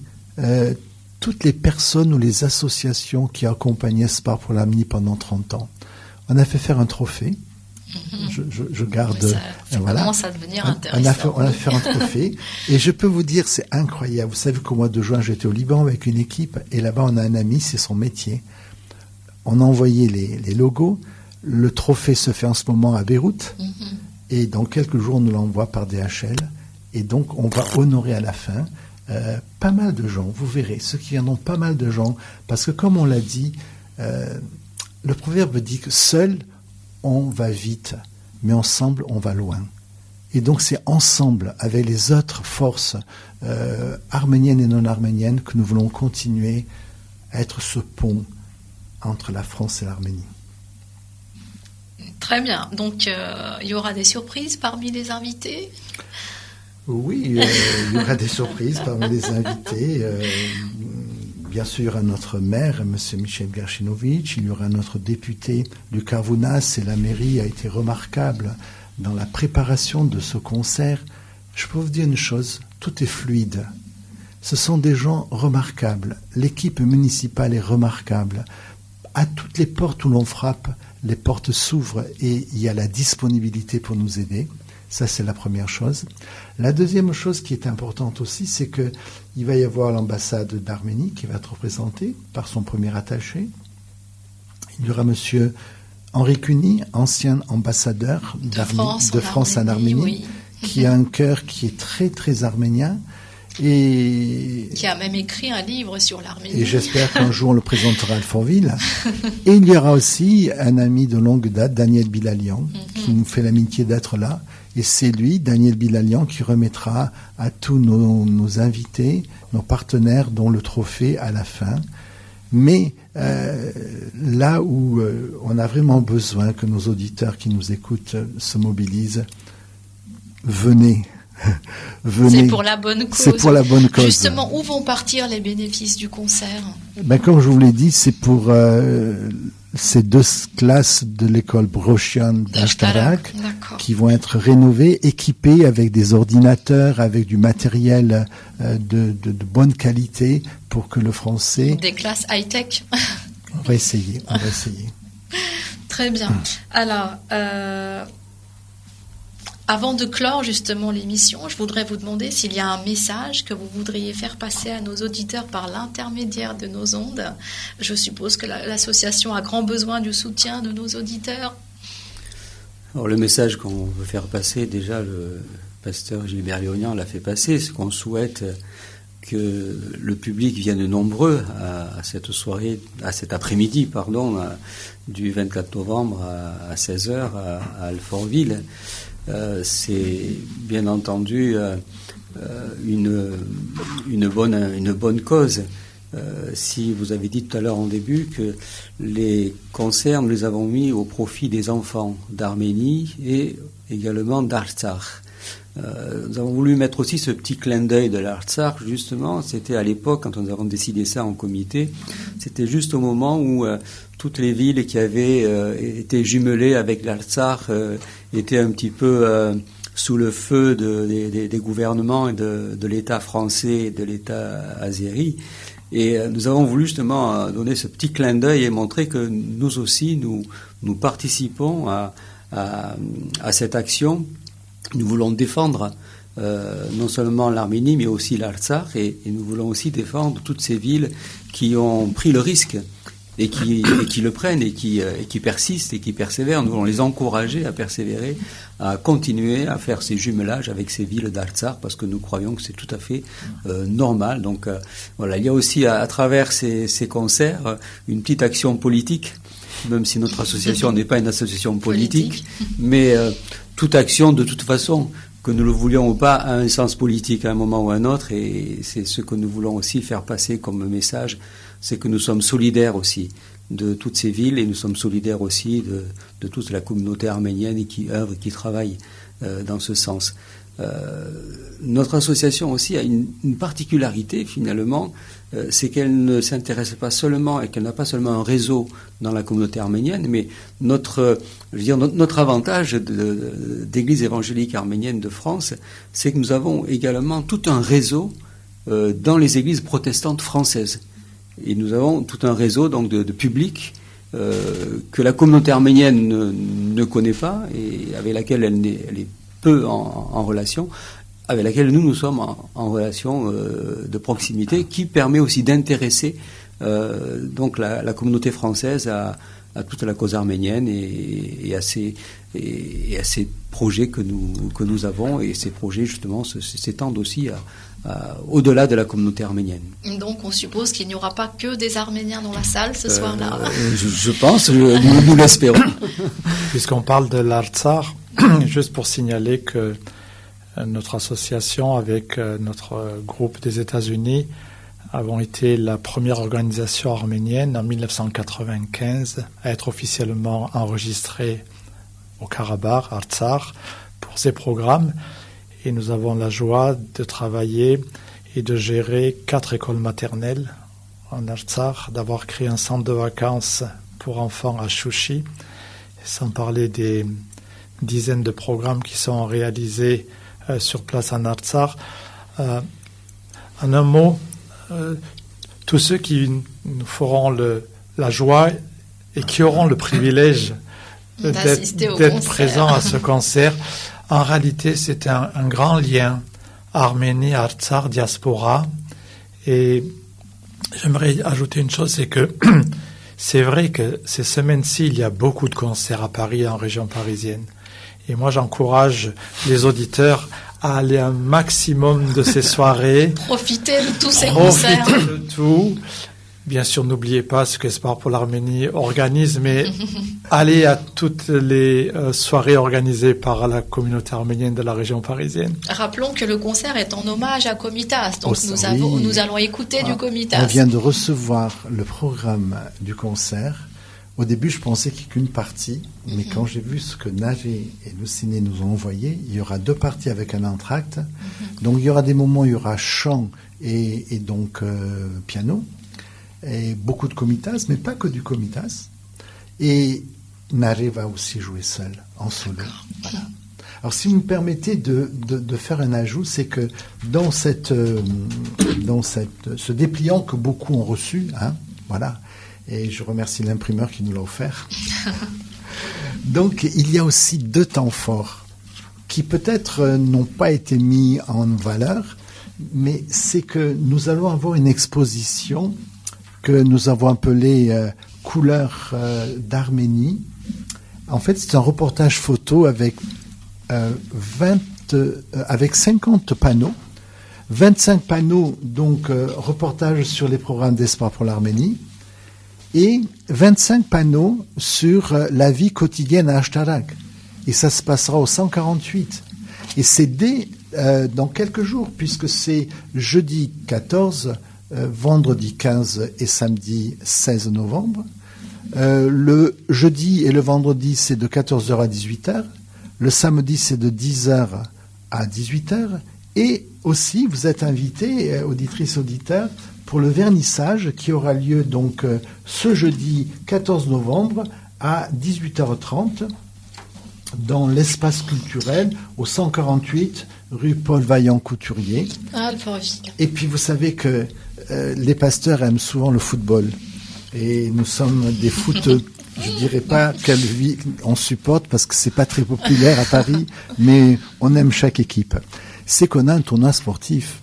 toutes les personnes ou les associations qui accompagnaient Espoir pour l'Arménie pendant 30 ans. On a fait faire un trophée Je garde. Ça commence à devenir intéressant. On a fait un trophée. Et je peux vous dire, c'est incroyable. Vous savez qu'au mois de juin, j'étais au Liban avec une équipe. Et là-bas, on a un ami, c'est son métier. On a envoyé les logos. Le trophée se fait en ce moment à Beyrouth. Et dans quelques jours, on nous l'envoie par DHL. Et donc, on va honorer à la fin pas mal de gens. Vous verrez, ceux qui viendront, pas mal de gens. Parce que comme on l'a dit, le proverbe dit que seul, on va vite, mais ensemble, on va loin. Et donc, c'est ensemble, avec les autres forces arméniennes et non arméniennes, que nous voulons continuer à être ce pont entre la France et l'Arménie. Très bien. Donc, il y aura des surprises parmi les invités ? Oui, il y aura des surprises parmi les invités. Bien sûr, il y aura notre maire, M. Michel Gershinovic. Il y aura notre député du Karvounas. Et la mairie a été remarquable dans la préparation de ce concert. Je peux vous dire une chose, tout est fluide. Ce sont des gens remarquables. L'équipe municipale est remarquable. À toutes les portes où l'on frappe, les portes s'ouvrent et il y a la disponibilité pour nous aider. Ça, c'est la première chose. La deuxième chose qui est importante aussi, c'est qu'il va y avoir l'ambassade d'Arménie qui va être représentée par son premier attaché. Il y aura M. Henri Cuny, ancien ambassadeur de France en Arménie, oui. Qui a un cœur qui est très, très arménien. Et qui a même écrit un livre sur l'Arménie. Et j'espère qu'un jour on le présentera à Alfortville. Et il y aura aussi un ami de longue date, Daniel Bilalian, qui nous fait l'amitié d'être là. Et c'est lui, Daniel Bilalian, qui remettra à tous nos invités, nos partenaires, dont le trophée à la fin. Mais là où on a vraiment besoin que nos auditeurs qui nous écoutent se mobilisent, venez. C'est pour la bonne cause. C'est pour la bonne cause. Justement, où vont partir les bénéfices du concert ? Comme je vous l'ai dit, c'est pour ces 2 classes de l'école Brochian d'Ashtarak qui vont être rénovées, équipées avec des ordinateurs, avec du matériel de bonne qualité pour que le français... Des classes high-tech. On va essayer. Très bien. Alors... Avant de clore justement l'émission, je voudrais vous demander s'il y a un message que vous voudriez faire passer à nos auditeurs par l'intermédiaire de nos ondes. Je suppose que l'association a grand besoin du soutien de nos auditeurs. Alors le message qu'on veut faire passer, déjà le pasteur Gilbert Léonian l'a fait passer, c'est qu'on souhaite que le public vienne nombreux à cette soirée, à cet après-midi, du 24 novembre à 16h à Alfortville. C'est bien entendu une bonne cause. Si vous avez dit tout à l'heure en début que les concerts, nous les avons mis au profit des enfants d'Arménie et également d'Artsakh. Nous avons voulu mettre aussi ce petit clin d'œil de l'Artsakh, justement, c'était à l'époque, quand nous avons décidé ça en comité, c'était juste au moment où toutes les villes qui avaient été jumelées avec l'Artsakh étaient un petit peu sous le feu des gouvernements et de l'État français et de l'État azéri. Et nous avons voulu justement donner ce petit clin d'œil et montrer que nous aussi, nous participons à cette action. Nous voulons défendre non seulement l'Arménie, mais aussi l'Artsakh, et nous voulons aussi défendre toutes ces villes qui ont pris le risque et qui le prennent et qui persistent et qui persévèrent. Nous voulons les encourager à persévérer, à continuer à faire ces jumelages avec ces villes d'Artsakh, parce que nous croyons que c'est tout à fait normal. Donc voilà, il y a aussi à travers ces concerts une petite action politique, même si notre association n'est pas une association politique. Mais toute action, de toute façon, que nous le voulions ou pas, a un sens politique à un moment ou à un autre, et c'est ce que nous voulons aussi faire passer comme message, c'est que nous sommes solidaires aussi de toutes ces villes, et nous sommes solidaires aussi de toute la communauté arménienne qui œuvre, qui travaille dans ce sens. Notre association aussi a une particularité finalement, c'est qu'elle ne s'intéresse pas seulement et qu'elle n'a pas seulement un réseau dans la communauté arménienne, mais notre avantage d'église évangélique arménienne de France, c'est que nous avons également tout un réseau dans les églises protestantes françaises. Et nous avons tout un réseau donc de publics que la communauté arménienne ne connaît pas et avec laquelle elle est peu en relation, avec laquelle nous sommes en relation de proximité, qui permet aussi d'intéresser donc la communauté française à toute la cause arménienne et à ces projets que nous avons, et ces projets justement s'étendent aussi au-delà de la communauté arménienne. Donc on suppose qu'il n'y aura pas que des Arméniens dans la salle ce soir-là. Je pense, nous l'espérons. Puisqu'on parle de l'Artsakh, juste pour signaler que notre association avec notre groupe des États-Unis avons été la première organisation arménienne en 1995 à être officiellement enregistrée au Karabakh, Artsakh, pour ces programmes. Et nous avons la joie de travailler et de gérer 4 écoles maternelles en Artsakh, d'avoir créé un centre de vacances pour enfants à Chouchi, sans parler des dizaines de programmes qui sont réalisés sur place en Artsakh. En un mot, tous ceux qui nous feront la joie et qui auront le privilège d'être présents à ce concert, en réalité, c'est un grand lien Arménie-Artsakh diaspora. Et j'aimerais ajouter une chose, c'est que c'est vrai que ces semaines-ci, il y a beaucoup de concerts à Paris, en région parisienne. Et moi, j'encourage les auditeurs à aller un maximum de ces soirées. Profiter de tous ces concerts. Profiter de tout. Bien sûr, n'oubliez pas ce qu'Espoir pour l'Arménie organise, mais allez à toutes les soirées organisées par la communauté arménienne de la région parisienne. Rappelons que le concert est en hommage à Komitas, donc nous allons écouter du Komitas. On vient de recevoir le programme du concert. Au début, je pensais qu'il n'y ait qu'une partie, mais quand j'ai vu ce que Navé et Luciné nous ont envoyé, il y aura 2 parties avec un entracte. Donc il y aura des moments où il y aura chant et donc piano. Et beaucoup de comitas, mais pas que du comitas. Et Naré va aussi jouer seul, en solo. Voilà. Alors, si vous me permettez de faire un ajout, c'est que dans ce dépliant que beaucoup ont reçu, voilà, et je remercie l'imprimeur qui nous l'a offert. Donc, il y a aussi 2 temps forts qui peut-être n'ont pas été mis en valeur, mais c'est que nous allons avoir une exposition que nous avons appelé Couleurs d'Arménie. En fait, c'est un reportage photo avec 50 panneaux. 25 panneaux, donc reportage sur les programmes d'Espoir pour l'Arménie, et 25 panneaux sur la vie quotidienne à Ashtarak. Et ça se passera au 148. Et c'est dans quelques jours, puisque c'est jeudi 14, vendredi 15 et samedi 16 novembre. Le jeudi et le vendredi, c'est de 14h à 18h. Le samedi, c'est de 10h à 18h. Et aussi, vous êtes invités, auditrices, auditeurs, pour le vernissage qui aura lieu donc ce jeudi 14 novembre à 18h30 dans l'espace culturel au 148 rue Paul Vaillant-Couturier. Et puis, vous savez que les pasteurs aiment souvent le football. Et nous sommes des footeux. Je dirais pas quelle vie on supporte parce que c'est pas très populaire à Paris, mais on aime chaque équipe. C'est qu'on a un tournoi sportif.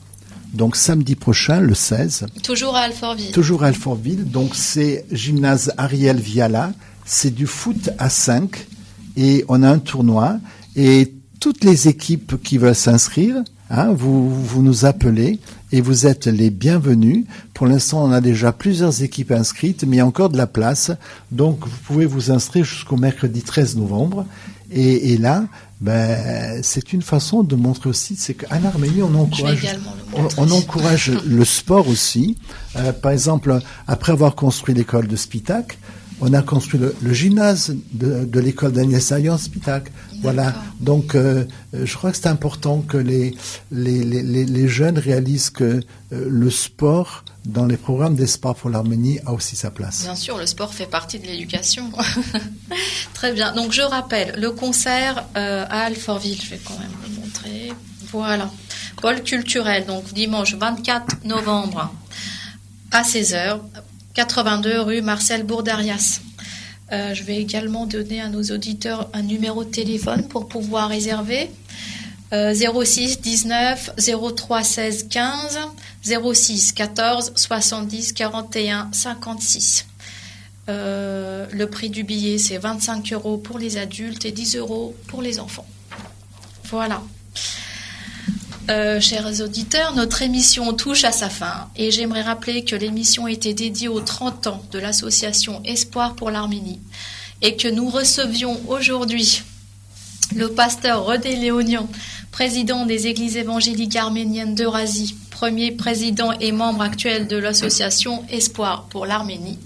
Donc samedi prochain, le 16. Toujours à Alfortville. Toujours à Alfortville. Donc c'est gymnase Ariel Viala. C'est du foot à 5. Et on a un tournoi. Et toutes les équipes qui veulent s'inscrire, vous nous appelez et vous êtes les bienvenus. Pour l'instant, on a déjà plusieurs équipes inscrites, mais il y a encore de la place. Donc, vous pouvez vous inscrire jusqu'au mercredi 13 novembre. Et là, c'est une façon de montrer aussi, c'est qu'en Arménie, on encourage le sport aussi. Par exemple, après avoir construit l'école de Spitak, on a construit le gymnase de l'école d'Agnès Saillant Spitak. Voilà. Donc, je crois que c'est important que les jeunes réalisent que le sport dans les programmes d'Espoir pour l'Arménie a aussi sa place. Bien sûr, le sport fait partie de l'éducation. Très bien. Donc, je rappelle, le concert à Alfortville, je vais quand même le montrer. Voilà. Pôle culturel, donc dimanche 24 novembre à 16h. 82 rue Marcel Bourdarias. Je vais également donner à nos auditeurs un numéro de téléphone pour pouvoir réserver. 06 19 03 16 15 06 14 70 41 56. Le prix du billet, c'est 25 € pour les adultes et 10 € pour les enfants. Voilà. Chers auditeurs, notre émission touche à sa fin et j'aimerais rappeler que l'émission était dédiée aux 30 ans de l'association Espoir pour l'Arménie et que nous recevions aujourd'hui le pasteur René Léonian, président des Églises évangéliques arméniennes d'Eurasie, premier président et membre actuel de l'association Espoir pour l'Arménie.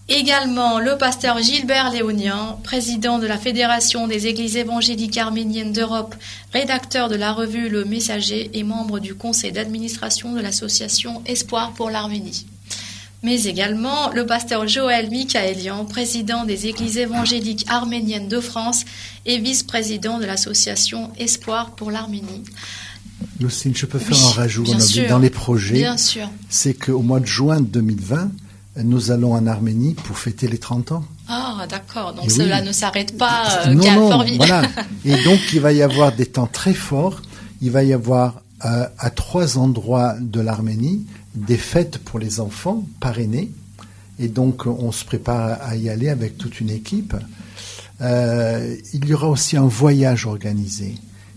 Également le pasteur Gilbert Léonian, président de la Fédération des Églises évangéliques arméniennes d'Europe, rédacteur de la revue Le Messager et membre du conseil d'administration de l'association Espoir pour l'Arménie. Mais également le pasteur Joël Mikaélian, président des Églises évangéliques arméniennes de France et vice-président de l'association Espoir pour l'Arménie. Lucine, je peux faire un rajout sûr, dans les projets. Bien sûr. C'est qu'au mois de juin 2020, nous allons en Arménie pour fêter les 30 ans. Ah, d'accord. Donc Et cela ne s'arrête pas non, qu'à non, Fortville. Voilà. Et donc, il va y avoir des temps très forts. Il va y avoir à 3 endroits de l'Arménie des fêtes pour les enfants parrainés. Et donc, on se prépare à y aller avec toute une équipe. Il y aura aussi un voyage organisé.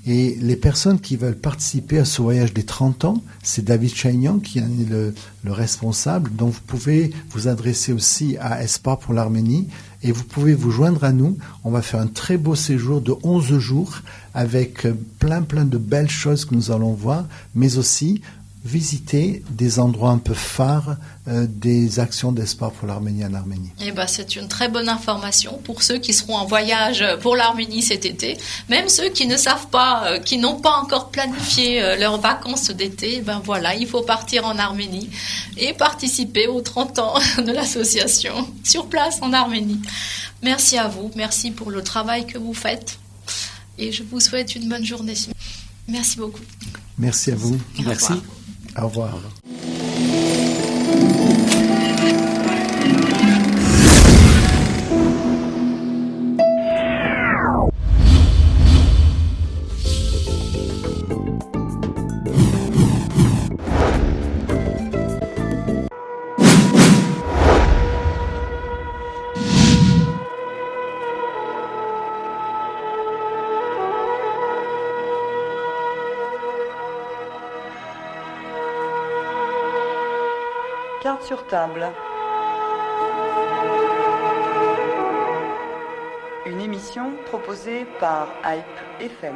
Et les personnes qui veulent participer à ce voyage des 30 ans, c'est David Chaignan qui en est le responsable. Donc vous pouvez vous adresser aussi à Espoir pour l'Arménie et vous pouvez vous joindre à nous. On va faire un très beau séjour de 11 jours avec plein de belles choses que nous allons voir, mais aussi visiter des endroits un peu phares des actions d'Espoir pour l'Arménie en Arménie. Eh ben, c'est une très bonne information pour ceux qui seront en voyage pour l'Arménie cet été. Même ceux qui ne savent pas, qui n'ont pas encore planifié leurs vacances d'été, ben voilà, il faut partir en Arménie et participer aux 30 ans de l'association sur place en Arménie. Merci à vous, merci pour le travail que vous faites et je vous souhaite une bonne journée. Merci beaucoup. Merci à vous. Merci. Au revoir. Carte sur table. Une émission proposée par Hype FM.